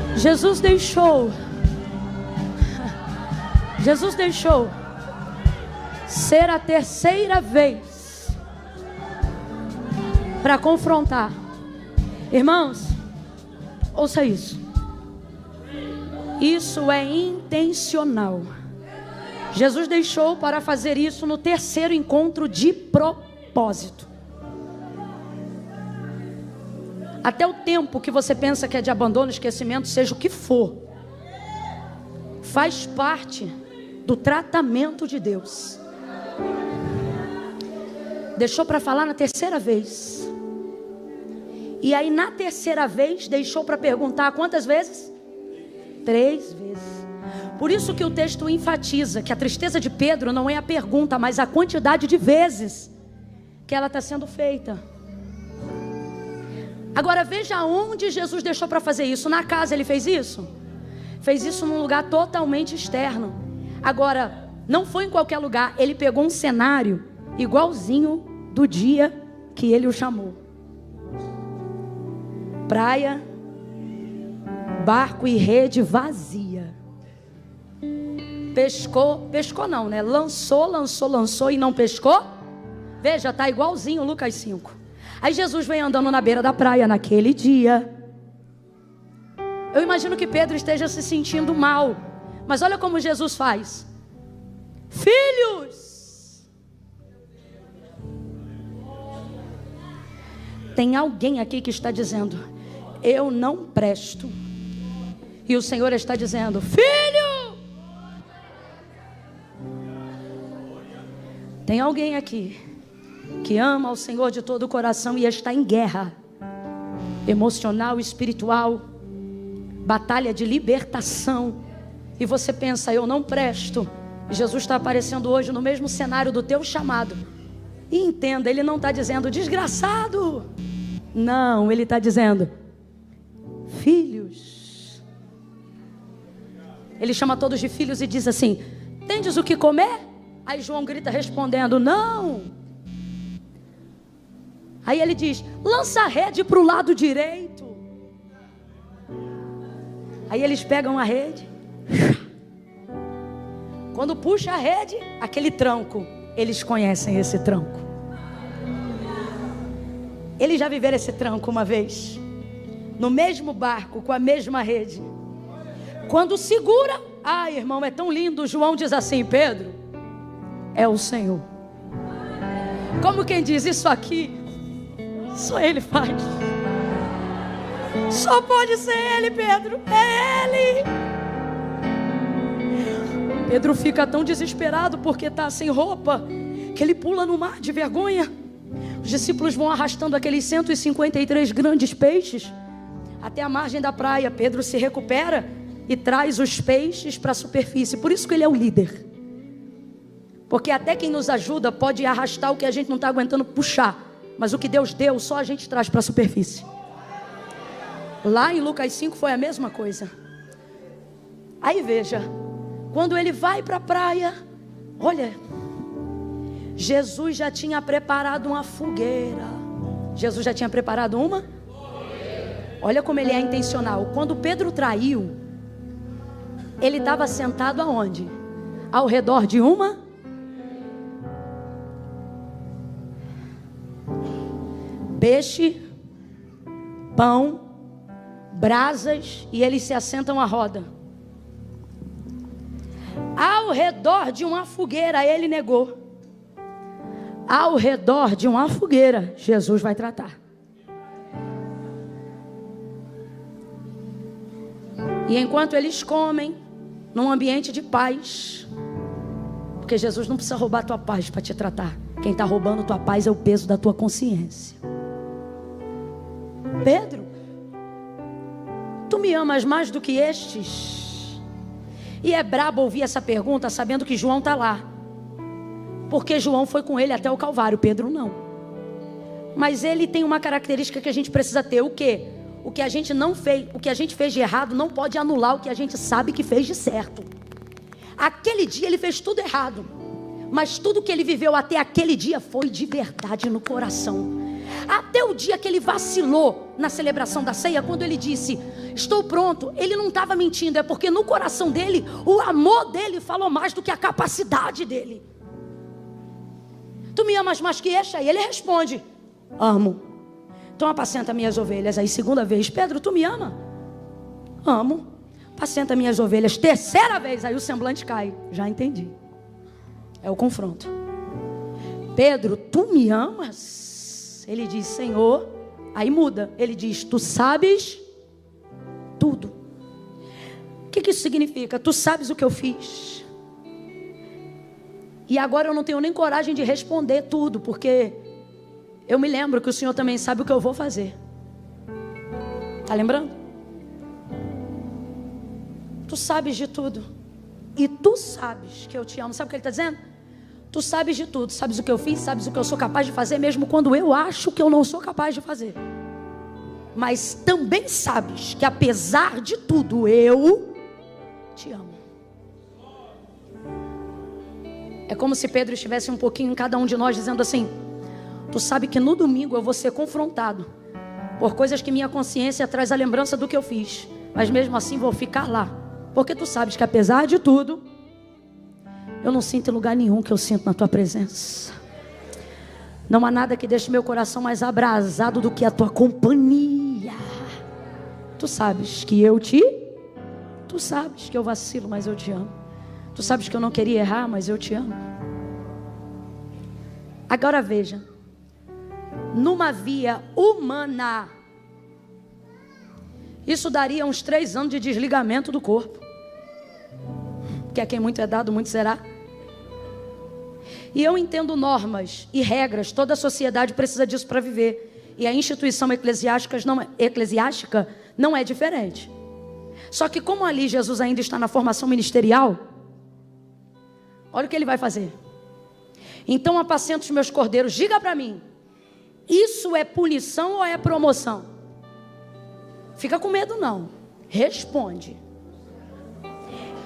Jesus deixou ser a terceira vez para confrontar. Irmãos, ouça isso. Isso é intencional. Jesus deixou para fazer isso no terceiro encontro de propósito. Até o tempo que você pensa que é de abandono, esquecimento, seja o que for, faz parte do tratamento de Deus. Deixou para falar na terceira vez. E aí na terceira vez deixou para perguntar quantas vezes? 3 vezes. Por isso que o texto enfatiza que a tristeza de Pedro não é a pergunta, mas a quantidade de vezes que ela está sendo feita. Agora veja onde Jesus deixou para fazer isso. Na casa ele fez isso? Fez isso num lugar totalmente externo. Agora, não foi em qualquer lugar. Ele pegou um cenário igualzinho do dia que ele o chamou. Praia, barco e rede vazia. Pescou não, né? Lançou e não pescou. Veja, tá igualzinho Lucas 5. Aí Jesus vem andando na beira da praia naquele dia. Eu imagino que Pedro esteja se sentindo mal. Mas olha como Jesus faz. Filhos! Tem alguém aqui que está dizendo: eu não presto. E o Senhor está dizendo: filho! Tem alguém aqui que ama ao Senhor de todo o coração e está em guerra emocional, espiritual, batalha de libertação, e você pensa: eu não presto. Jesus está aparecendo hoje no mesmo cenário do teu chamado. E entenda, Ele não está dizendo desgraçado. Não, Ele está dizendo filhos. Ele chama todos de filhos e diz assim: tendes o que comer? Aí João grita respondendo: não. Aí ele diz: lança a rede para o lado direito. Aí eles pegam a rede. Quando puxa a rede, aquele tranco, eles conhecem esse tranco. Eles já viveram esse tranco uma vez, no mesmo barco, com a mesma rede. Quando segura, ai irmão, é tão lindo. João diz assim: Pedro, é o Senhor. Como quem diz: isso aqui só Ele faz. Só pode ser Ele, Pedro. É Ele. Pedro fica tão desesperado porque está sem roupa, que ele pula no mar de vergonha. Os discípulos vão arrastando aqueles 153 grandes peixes até a margem da praia. Pedro se recupera e traz os peixes para a superfície. Por isso que ele é o líder. Porque até quem nos ajuda pode arrastar o que a gente não está aguentando puxar. Mas o que Deus deu, só a gente traz para a superfície. Lá em Lucas 5 foi a mesma coisa. Aí veja, quando ele vai para a praia, olha, Jesus já tinha preparado uma fogueira. Jesus já tinha preparado uma? Olha como ele é intencional. Quando Pedro traiu, ele estava sentado aonde? Ao redor de uma? Peixe, pão, brasas, e eles se assentam à roda. Ao redor de uma fogueira, ele negou. Ao redor de uma fogueira, Jesus vai tratar. E enquanto eles comem, num ambiente de paz, porque Jesus não precisa roubar a tua paz para te tratar. Quem está roubando a tua paz é o peso da tua consciência. Pedro, tu me amas mais do que estes? E é brabo ouvir essa pergunta sabendo que João está lá, porque João foi com ele até o Calvário, Pedro não. Mas ele tem uma característica que a gente precisa ter. O quê? O que a gente não fez, o que a gente fez de errado não pode anular o que a gente sabe que fez de certo. Aquele dia ele fez tudo errado, mas tudo que ele viveu até aquele dia foi de verdade no coração. Até o dia que ele vacilou na celebração da ceia, quando ele disse: estou pronto, ele não estava mentindo. É porque no coração dele, o amor dele falou mais do que a capacidade dele. Tu me amas mais que este? Aí ele responde: amo. Então apacenta minhas ovelhas. Aí segunda vez: Pedro, tu me ama? Amo. Apacenta minhas ovelhas. Terceira vez, aí o semblante cai. Já entendi. É o confronto. Pedro, tu me amas? Ele diz, Senhor. Aí muda. Ele diz, tu sabes tudo. O que isso significa? Tu sabes o que eu fiz. E agora eu não tenho nem coragem de responder tudo, porque eu me lembro que o Senhor também sabe o que eu vou fazer. Está lembrando? Tu sabes de tudo. E tu sabes que eu te amo. Sabe o que ele está dizendo? Tu sabes de tudo. Sabes o que eu fiz, sabes o que eu sou capaz de fazer, mesmo quando eu acho que eu não sou capaz de fazer. Mas também sabes que apesar de tudo, eu te amo. É como se Pedro estivesse um pouquinho em cada um de nós dizendo assim: tu sabe que no domingo eu vou ser confrontado por coisas que minha consciência traz a lembrança do que eu fiz, mas mesmo assim vou ficar lá, porque tu sabes que apesar de tudo, eu não sinto em lugar nenhum que eu sinto na tua presença. Não há nada que deixe meu coração mais abrasado do que a tua companhia. Tu sabes que tu sabes que eu vacilo, mas eu te amo. Tu sabes que eu não queria errar, mas eu te amo. Agora veja, numa via humana, isso daria uns 3 anos de desligamento do corpo. Que a quem muito é dado, muito será. E eu entendo normas e regras, toda a sociedade precisa disso para viver. E a instituição eclesiástica não é diferente. Só que como ali Jesus ainda está na formação ministerial, olha o que ele vai fazer. Então apacenta os meus cordeiros. Diga para mim, isso é punição ou é promoção? Fica com medo não. Responde.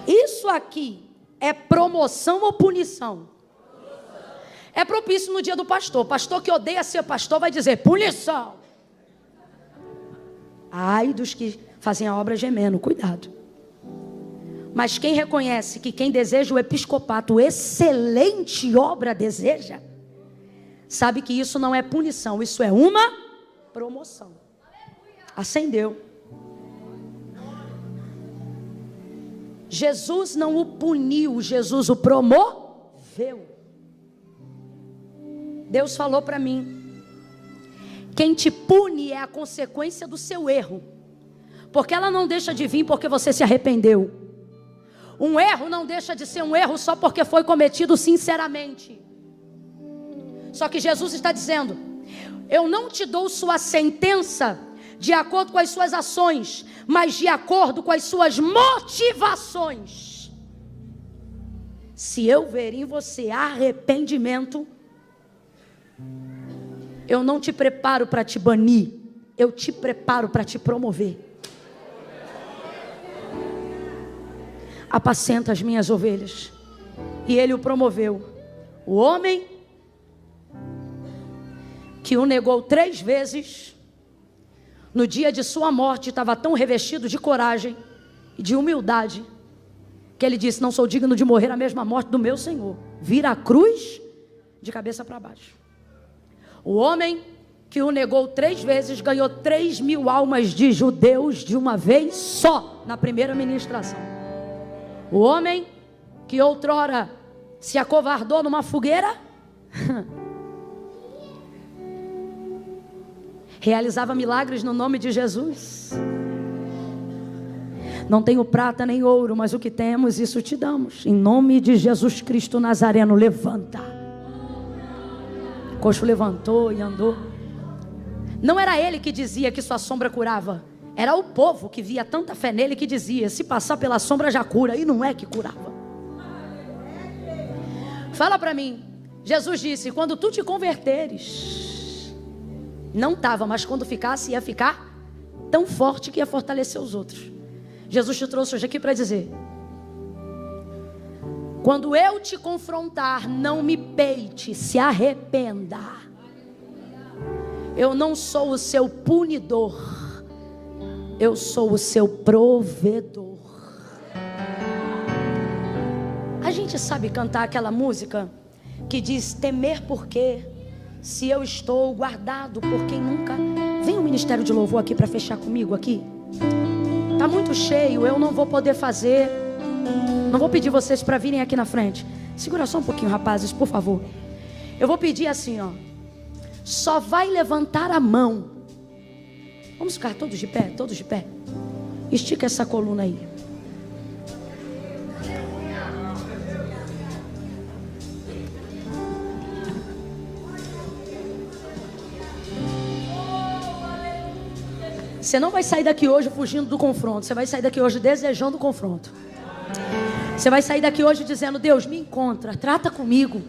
Isso aqui é promoção ou punição? É propício no dia do pastor. Pastor que odeia ser pastor vai dizer punição. Ai dos que fazem a obra gemendo, cuidado. Mas quem reconhece que quem deseja o episcopato, excelente obra deseja, sabe que isso não é punição, isso é uma promoção. Acendeu. Jesus não o puniu, Jesus o promoveu. Deus falou para mim: quem te pune é a consequência do seu erro, porque ela não deixa de vir porque você se arrependeu. Um erro não deixa de ser um erro só porque foi cometido sinceramente. Só que Jesus está dizendo: eu não te dou sua sentença de acordo com as suas ações, mas de acordo com as suas motivações. Se eu ver em você arrependimento, eu não te preparo para te banir, eu te preparo para te promover. Apacenta as minhas ovelhas. E ele o promoveu. O homem que o negou 3 vezes, no dia de sua morte, estava tão revestido de coragem e de humildade, que ele disse: não sou digno de morrer a mesma morte do meu Senhor. Vira a cruz de cabeça para baixo. O homem que o negou 3 vezes, ganhou 3.000 almas de judeus de uma vez só, na primeira ministração. O homem que outrora se acovardou numa fogueira, realizava milagres no nome de Jesus. Não tenho prata nem ouro, mas o que temos, isso te damos. Em nome de Jesus Cristo Nazareno, levanta. O coxo levantou e andou. Não era ele que dizia que sua sombra curava. Era o povo que via tanta fé nele que dizia: se passar pela sombra já cura. E não é que curava. Fala para mim. Jesus disse: quando tu te converteres, não estava, mas quando ficasse, ia ficar tão forte que ia fortalecer os outros. Jesus te trouxe hoje aqui para dizer: quando eu te confrontar, não me peite, se arrependa. Eu não sou o seu punidor, eu sou o seu provedor. A gente sabe cantar aquela música que diz: temer porque, se eu estou guardado por quem nunca... Vem o Ministério de Louvor aqui para fechar comigo aqui. Está muito cheio, eu não vou poder fazer. Não vou pedir vocês para virem aqui na frente. Segura só um pouquinho, rapazes, por favor. Eu vou pedir assim, ó. Só vai levantar a mão. Vamos ficar todos de pé, todos de pé. Estica essa coluna aí. Você não vai sair daqui hoje fugindo do confronto. Você vai sair daqui hoje desejando o confronto. Você vai sair daqui hoje dizendo: Deus, me encontra, trata comigo.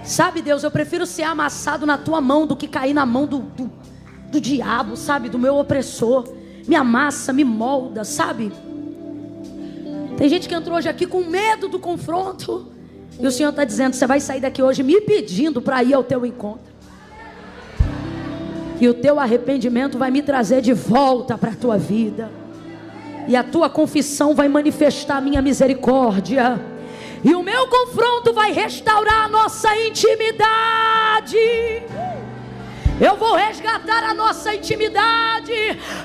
Sabe, Deus, eu prefiro ser amassado na tua mão do que cair na mão do diabo, sabe, do meu opressor. Me amassa, me molda, sabe? Tem gente que entrou hoje aqui com medo do confronto. E o Senhor está dizendo: você vai sair daqui hoje me pedindo para ir ao teu encontro. E o teu arrependimento vai me trazer de volta para a tua vida. E a tua confissão vai manifestar a minha misericórdia. E o meu confronto vai restaurar a nossa intimidade. Eu vou resgatar a nossa intimidade.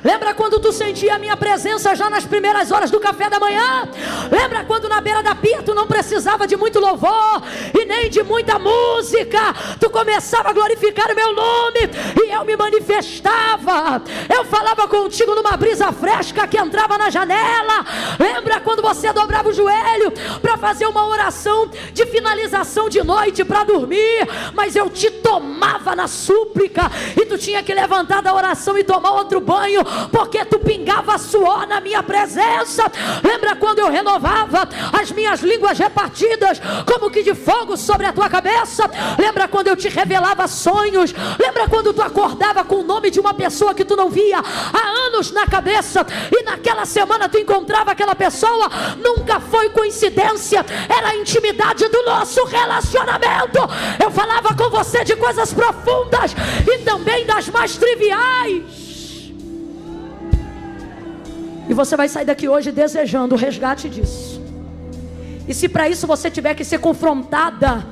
Lembra quando tu sentia a minha presença já nas primeiras horas do café da manhã? Lembra quando na beira da pia tu não precisava de muito louvor e nem de muita música? Tu começava a glorificar o meu nome e eu me manifestava. Eu falava contigo numa brisa fresca que entrava na janela. Lembra quando você dobrava o joelho para fazer uma oração de finalização de noite para dormir? Mas eu te tomava na súplica. E tu tinha que levantar da oração e tomar outro banho, porque tu pingava suor na minha presença. Lembra quando eu renovava as minhas línguas repartidas como que de fogo sobre a tua cabeça? Lembra quando eu te revelava sonhos? Lembra quando tu acordava com o nome de uma pessoa que tu não via há anos na cabeça, e naquela semana tu encontrava aquela pessoa? Nunca foi coincidência, era a intimidade do nosso relacionamento. Eu falava com você de coisas profundas e também das mais triviais. E você vai sair daqui hoje desejando o resgate disso. E se para isso você tiver que ser confrontado,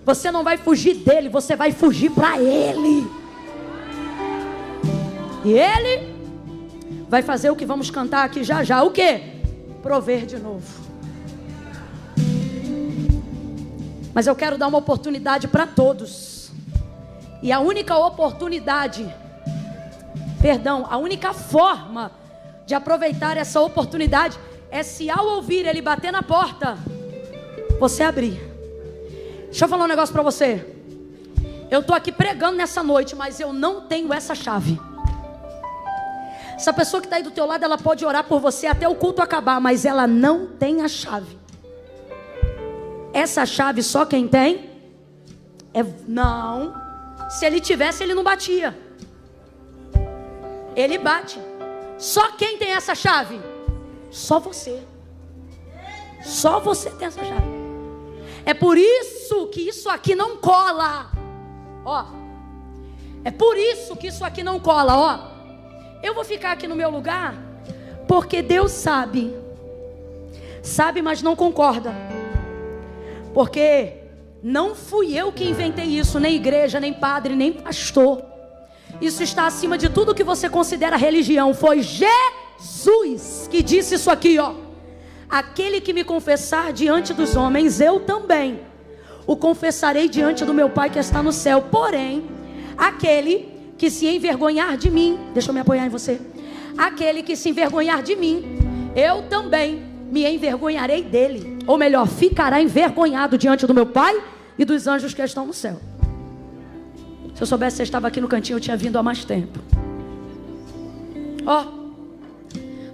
você não vai fugir dele, você vai fugir para ele. E ele vai fazer o que vamos cantar aqui já já. O quê? Prover de novo. Mas eu quero dar uma oportunidade para todos. E a única oportunidade, a única forma de aproveitar essa oportunidade é se ao ouvir ele bater na porta, você abrir. Deixa eu falar um negócio para você. Eu estou aqui pregando nessa noite, mas eu não tenho essa chave. Essa pessoa que está aí do teu lado, ela pode orar por você até o culto acabar, mas ela não tem a chave. Essa chave só quem tem não. Se ele tivesse, ele não batia. Ele bate. Só quem tem essa chave? Só você. Só você tem essa chave. É por isso que isso aqui não cola. Ó. É por isso que isso aqui não cola, ó. Eu vou ficar aqui no meu lugar porque Deus sabe. Sabe, mas não concorda. Porque não fui eu que inventei isso, nem igreja, nem padre, nem pastor. Isso está acima de tudo que você considera religião. Foi Jesus que disse isso aqui, ó. Aquele que me confessar diante dos homens, eu também o confessarei diante do meu Pai que está no céu. Porém, aquele que se envergonhar de mim, deixa eu me apoiar em você. Aquele que se envergonhar de mim, eu também me envergonharei dele. Ou melhor, ficará envergonhado diante do meu Pai e dos anjos que estão no céu. Se eu soubesse que você estava aqui no cantinho, eu tinha vindo há mais tempo. Ó,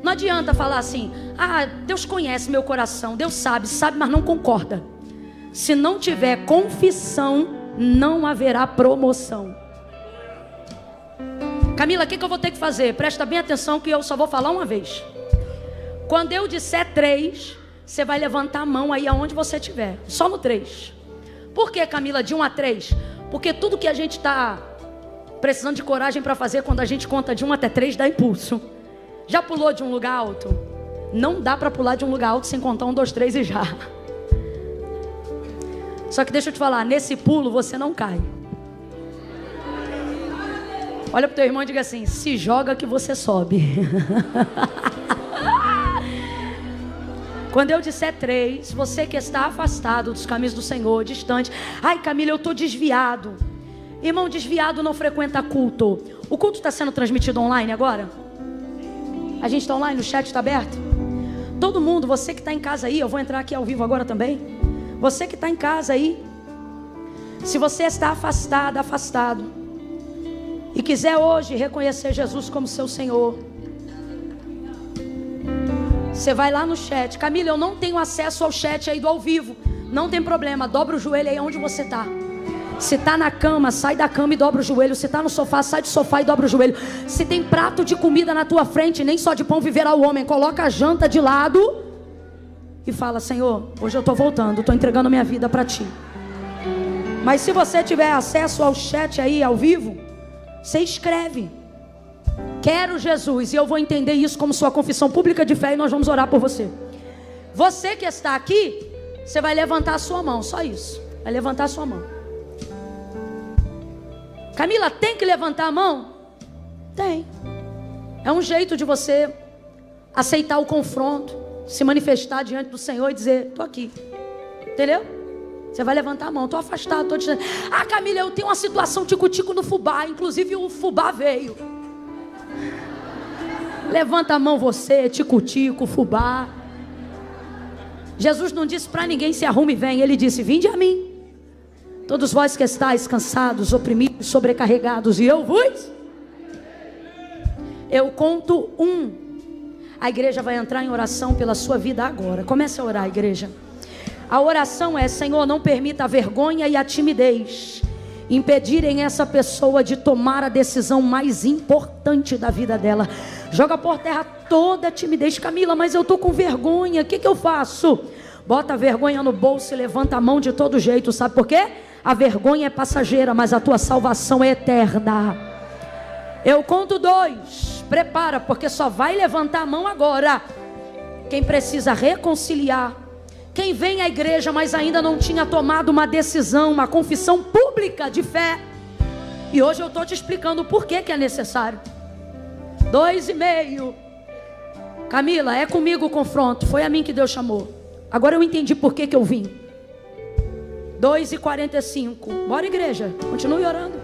não adianta falar assim: ah, Deus conhece meu coração, Deus sabe, mas não concorda. Se não tiver confissão, não haverá promoção. Camila, o que eu vou ter que fazer? Presta bem atenção que eu só vou falar uma vez. Quando eu disser 3, você vai levantar a mão aí aonde você estiver. Só no 3. Por que, Camila, de 1 a 3? Porque tudo que a gente está precisando de coragem para fazer, quando a gente conta de 1 até 3, dá impulso. Já pulou de um lugar alto? Não dá para pular de um lugar alto sem contar 1, 2, 3 e já. Só que deixa eu te falar, nesse pulo você não cai. Olha para o teu irmão e diga assim: se joga que você sobe. Quando eu disser 3, você que está afastado dos caminhos do Senhor, distante. Ai, Camila, eu estou desviado. Irmão, desviado não frequenta culto. O culto está sendo transmitido online agora? A gente está online, o chat está aberto? Todo mundo, você que está em casa aí, eu vou entrar aqui ao vivo agora também. Você que está em casa aí, se você está afastado, e quiser hoje reconhecer Jesus como seu Senhor, você vai lá no chat. Camila, eu não tenho acesso ao chat aí do ao vivo. Não tem problema, dobra o joelho aí onde você está. Se está na cama, sai da cama e dobra o joelho. Se está no sofá, sai do sofá e dobra o joelho. Se tem prato de comida na tua frente, nem só de pão viverá o homem. Coloca a janta de lado e fala: Senhor, hoje eu estou voltando, estou entregando minha vida para Ti. Mas se você tiver acesso ao chat aí ao vivo, você escreve: quero Jesus, e eu vou entender isso como sua confissão pública de fé, e nós vamos orar por você. Você que está aqui, você vai levantar a sua mão, só isso. Vai levantar a sua mão. Camila, tem que levantar a mão? Tem. É um jeito de você aceitar o confronto, se manifestar diante do Senhor e dizer: estou aqui. Entendeu? Você vai levantar a mão. Estou afastado, estou distante. Ah, Camila, eu tenho uma situação tico-tico no fubá. Inclusive o fubá veio. Levanta a mão você, tico-tico, fubá. Jesus não disse para ninguém: se arrume e vem. Ele disse: vinde a mim, todos vós que estáis cansados, oprimidos, sobrecarregados, e eu vos. Eu conto 1. A igreja vai entrar em oração pela sua vida agora. Comece a orar, igreja. A oração é: Senhor, não permita a vergonha e a timidez impedirem essa pessoa de tomar a decisão mais importante da vida dela. Joga por terra toda a timidez. Camila, mas eu estou com vergonha, o que eu faço? Bota a vergonha no bolso e levanta a mão de todo jeito. Sabe por quê? A vergonha é passageira, mas a tua salvação é eterna. Eu conto 2. Prepara, porque só vai levantar a mão agora quem precisa reconciliar. Quem vem à igreja, mas ainda não tinha tomado uma decisão, uma confissão pública de fé. E hoje eu estou te explicando o porquê que é necessário. 2,5. Camila, é comigo o confronto. Foi a mim que Deus chamou. Agora eu entendi por que eu vim. 2,45. Bora, igreja, continue orando.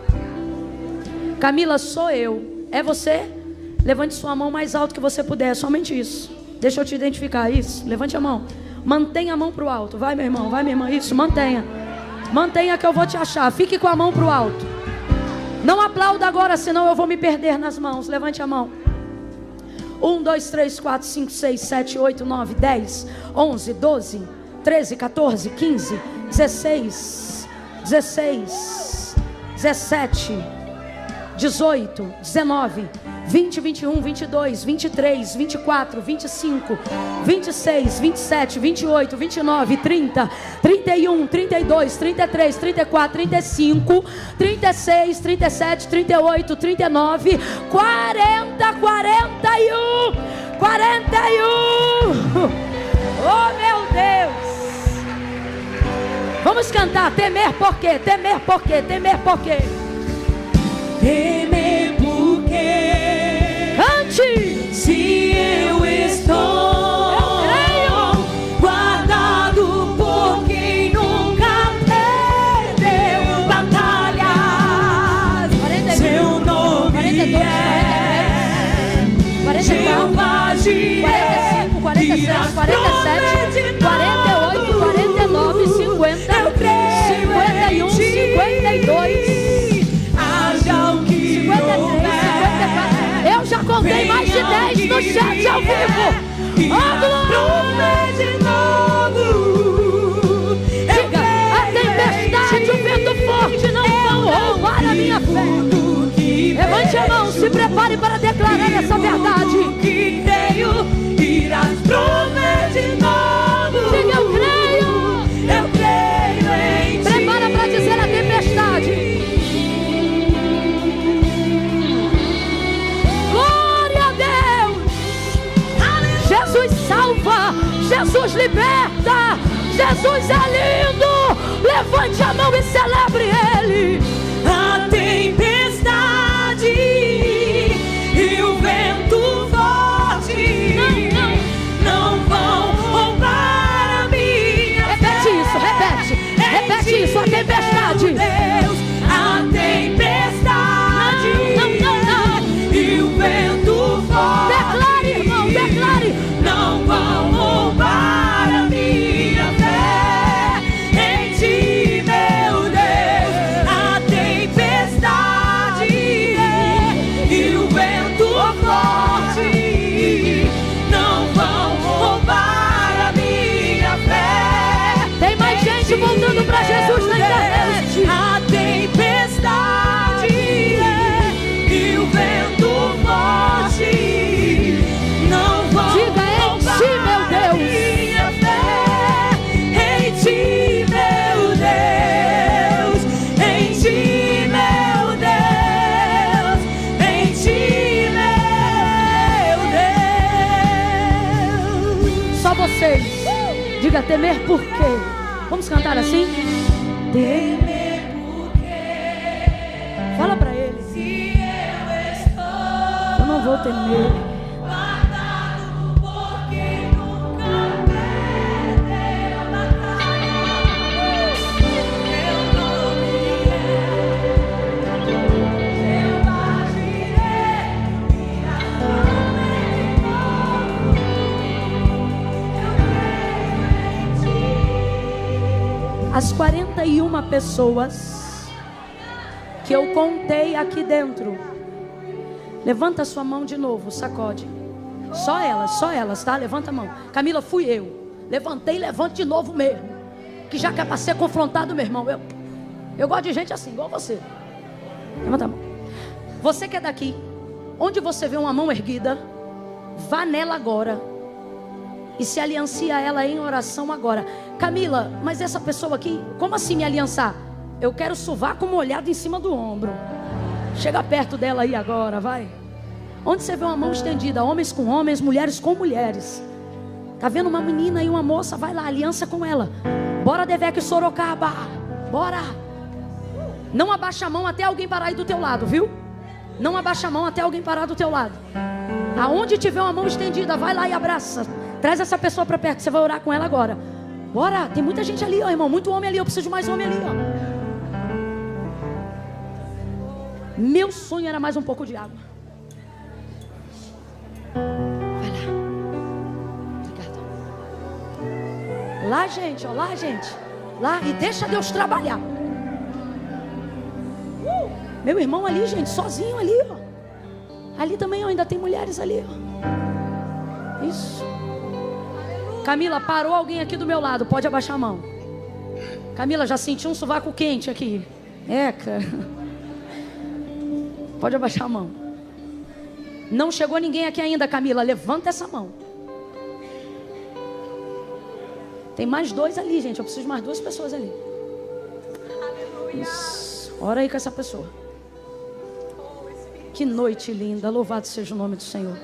Camila, sou eu. É você? Levante sua mão mais alto que você puder. Somente isso. Deixa eu te identificar. Isso, levante a mão. Mantenha a mão para o alto. Vai, meu irmão, vai, minha irmã. Isso, mantenha. Mantenha que eu vou te achar. Fique com a mão para o alto. Não aplauda agora, senão eu vou me perder nas mãos. Levante a mão. 1, 2, 3, 4, 5, 6, 7, 8, 9, 10, 11, 12, 13, 14, 15, 16, 17, 18, 19, 20, 21, 22, 23, 24, 25, 26, 27, 28, 29, 30, 31, 32, 33, 34, 35, 36, 37, 38, 39, 40, 41, 41. Oh, meu Deus! Vamos cantar. Temer por quê? Temer por quê? Temer por quê?
Temer por quê?
Cante!
Se eu estou guardado por quem nunca perdeu batalhas.
42,
seu nome
42,
é
44, 45, 46, 47, 48, 49, 50, 51, 52. Eu já contei mais de 10 no chat ao vivo.
De novo.
Diga: a tempestade, o vento forte não vão roubar a minha fé. Levante a mão, se prepare para declarar essa verdade.
Que creio, irás prover de novo.
Diga: eu creio.
Eu creio em ti.
Prepara para dizer a tempestade. Jesus salva, Jesus liberta, Jesus é lindo. Levante a mão e celebre Ele.
A tempestade e o vento forte não vão roubar
Diga temer por quê? Vamos cantar assim? Temer por quê? Fala pra ele.
Se eu estou,
eu não vou temer.
guardado porque nunca perdeu a batalha. Meu nome eu agirei e a
As 41 pessoas que eu contei aqui dentro, levanta a sua mão de novo, sacode. Só elas, tá? Levanta a mão. Camila, fui eu. Levantei, levante de novo mesmo. Que já que é para ser confrontado, meu irmão. Eu gosto de gente assim, igual você. Levanta a mão. Você que é daqui, onde você vê uma mão erguida, vá nela agora e se aliancia a ela em oração agora. Camila, mas essa pessoa aqui, como assim me aliançar? Eu quero sovaco molhado em cima do ombro. Chega perto dela aí agora, vai. Onde você vê uma mão estendida, homens com homens, mulheres com mulheres. Tá vendo uma menina e uma moça, vai lá, aliança com ela. Bora, Devec Sorocaba, bora. Não abaixa a mão até alguém parar aí do teu lado, viu? Não abaixa a mão até alguém parar do teu lado. Aonde tiver uma mão estendida, vai lá e abraça. Traz essa pessoa para perto, você vai orar com ela agora. Bora, tem muita gente ali, ó, irmão. Muito homem ali, eu preciso de mais homem ali, ó. Meu sonho era mais um pouco de água. Vai lá. Obrigada. Lá, gente, ó, lá, gente. Lá, e deixa Deus trabalhar. Meu irmão ali, gente, sozinho ali, ó. Ali também, ó, ainda tem mulheres ali, ó. Isso. Camila, parou alguém aqui do meu lado, pode abaixar a mão. Camila, já senti um sovaco quente aqui. Eca. Pode abaixar a mão. Não chegou ninguém aqui ainda, Camila. Levanta essa mão. Tem mais dois ali, gente. Eu preciso de mais duas pessoas ali. Isso. Ora aí com essa pessoa. Que noite linda. Louvado seja o nome do Senhor.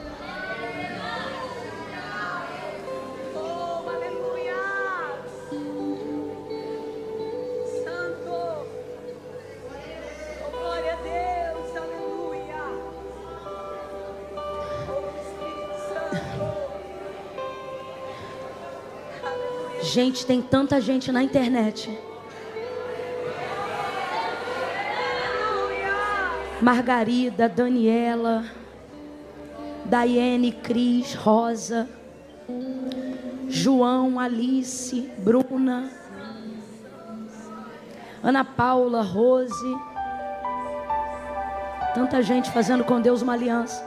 Gente, tem tanta gente na internet. Margarida, Daniela, Daiane, Cris, Rosa, João, Alice, Bruna, Ana Paula, Rose. Tanta gente fazendo com Deus uma aliança.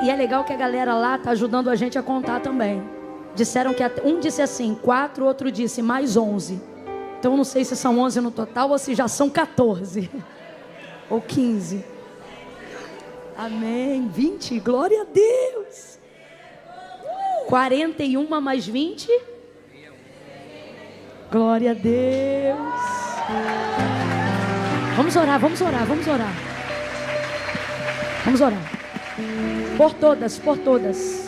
E é legal que a galera lá está ajudando a gente a contar também. Disseram que um disse assim, 4, outro disse mais 11. Então eu não sei se são 11 no total ou se já são 14 ou 15. Amém. 20, glória a Deus. 41 mais 20. Glória a Deus. Vamos orar, vamos orar, vamos orar. Vamos orar. Por todas, por todas.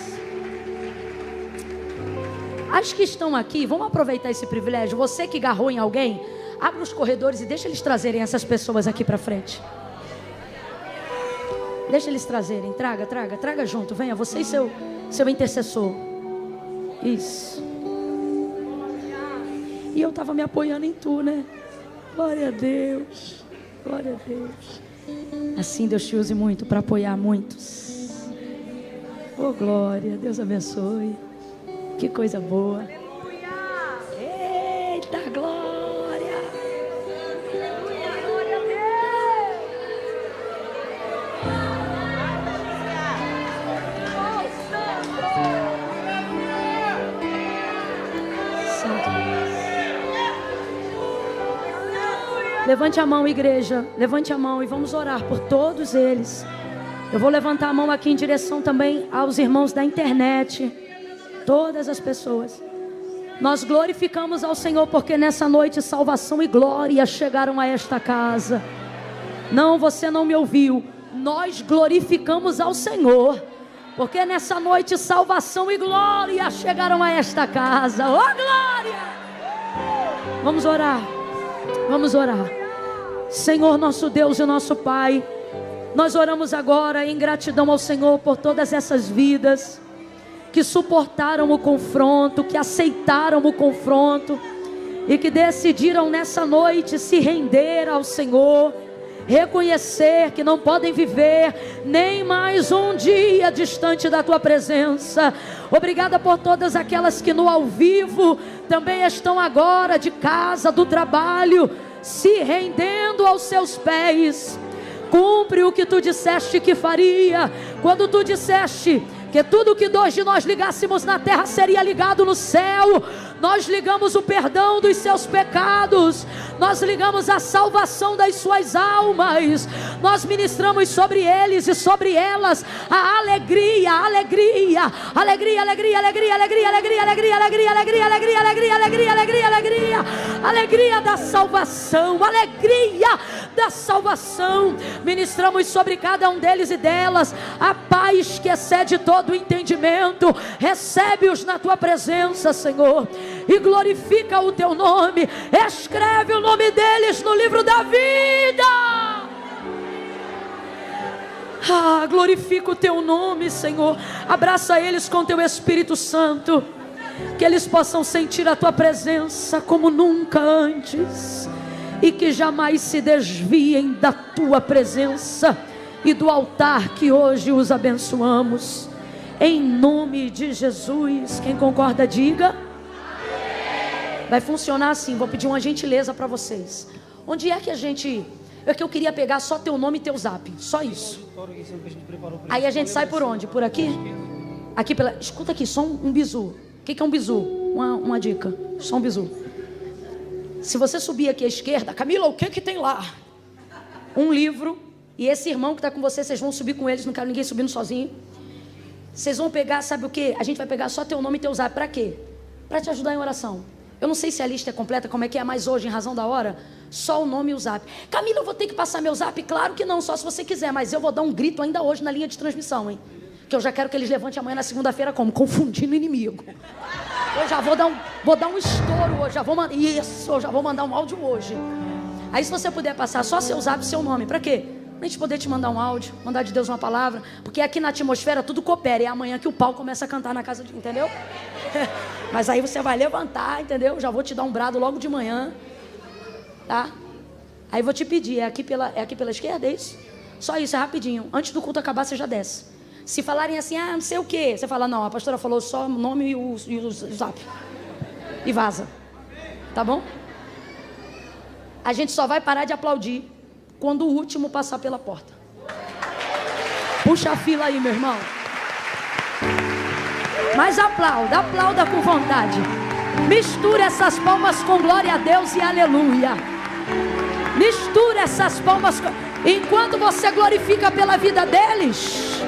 As que estão aqui, vamos aproveitar esse privilégio. Você que agarrou em alguém, abre os corredores e deixa eles trazerem essas pessoas aqui para frente. Deixa eles trazerem, traga junto. Venha, você e seu intercessor. Isso. E eu estava me apoiando em tu, né? Glória a Deus. Glória a Deus. Assim Deus te use muito para apoiar muitos. Oh, glória. Deus abençoe. Que coisa boa. Eita, glória. Glória a Deus. Santo Deus. Levante a mão, igreja. Levante a mão e vamos orar por todos eles. Eu vou levantar a mão aqui em direção também aos irmãos da internet. Todas as pessoas. Nós glorificamos ao Senhor porque nessa noite salvação e glória chegaram a esta casa. Não, você não me ouviu. Nós glorificamos ao Senhor Porque nessa noite salvação e glória chegaram a esta casa. Oh glória! Vamos orar. Vamos orar. Senhor nosso Deus e nosso Pai, nós oramos agora em gratidão ao Senhor por todas essas vidas que suportaram o confronto, que aceitaram o confronto e que decidiram nessa noite se render ao Senhor, reconhecer que não podem viver nem mais um dia distante da Tua presença. Obrigada por todas aquelas que no ao vivo também estão agora de casa, do trabalho, se rendendo aos Seus pés. Cumpre o que Tu disseste que faria, quando Tu disseste que tudo que dois de nós ligássemos na terra seria ligado no céu. Nós ligamos o perdão dos seus pecados, nós ligamos a salvação das suas almas, nós ministramos sobre eles e sobre elas a alegria, alegria, alegria, alegria, alegria, alegria, alegria, alegria, alegria, alegria, alegria, alegria, alegria, alegria, alegria, alegria da salvação, alegria da salvação. Ministramos sobre cada um deles e delas a paz que excede todo o entendimento. Recebe-os na Tua presença, Senhor, e glorifica o Teu nome. Escreve o nome deles no livro da vida. Glorifica o Teu nome, Senhor. Abraça eles com Teu Espírito Santo, que eles possam sentir a Tua presença como nunca antes, e que jamais se desviem da Tua presença e do altar que hoje os abençoamos, em nome de Jesus. Quem concorda, diga. Vai funcionar assim, vou pedir uma gentileza para vocês. Onde é que a gente... É que eu queria pegar só teu nome e teu zap, só isso. Aí a gente sai por onde? Por aqui? Aqui pela... Escuta aqui, só um bizu. O que é um bizu? Uma dica, só um bizu. Se você subir aqui à esquerda, Camila, o que tem lá? Um livro. E esse irmão que está com você, vocês vão subir com eles, não quero ninguém subindo sozinho. Vocês vão pegar, sabe o que? A gente vai pegar só teu nome e teu zap. Para quê? Para te ajudar em oração. Eu não sei se a lista é completa, como é que é, mas hoje, em razão da hora, só o nome e o zap. Camila, eu vou ter que passar meu zap? Claro que não, só se você quiser, mas eu vou dar um grito ainda hoje na linha de transmissão, hein? Que eu já quero que eles levantem amanhã na segunda-feira como? Confundindo o inimigo. Eu já vou dar um estouro hoje, eu já vou mandar um áudio hoje. Aí se você puder passar só seu zap e seu nome, pra quê? Pra gente poder te mandar um áudio, mandar de Deus uma palavra, porque aqui na atmosfera tudo coopera, e é amanhã que o pau começa a cantar na casa de... Entendeu? Mas aí você vai levantar, entendeu? Já vou te dar um brado logo de manhã, tá? Aí vou te pedir, é aqui pela esquerda, é isso? Só isso, é rapidinho. Antes do culto acabar, você já desce. Se falarem assim, não sei o quê, você fala, não, a pastora falou só o nome e o zap. E vaza. Tá bom? A gente só vai parar de aplaudir quando o último passar pela porta. Puxa a fila aí, meu irmão. Mas aplauda com vontade. Mistura essas palmas com glória a Deus e aleluia. Mistura essas palmas enquanto você glorifica pela vida deles.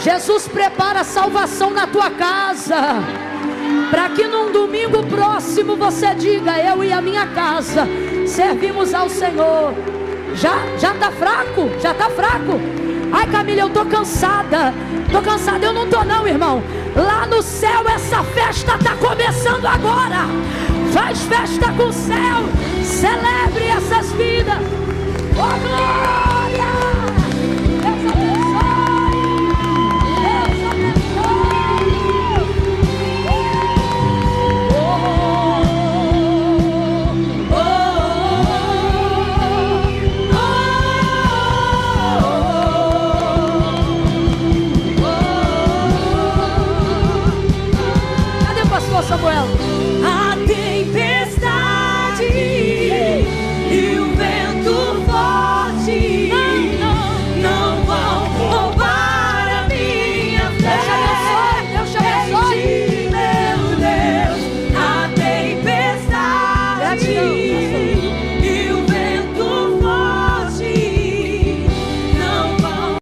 Jesus prepara a salvação na tua casa, para que num domingo próximo você diga, eu e a minha casa servimos ao Senhor. Já tá fraco? Já tá fraco? Ai, Camila, eu tô cansada. Eu não tô não, irmão. Lá no céu essa festa tá começando agora. Faz festa com o céu. Celebre essas vidas. Oh, glória!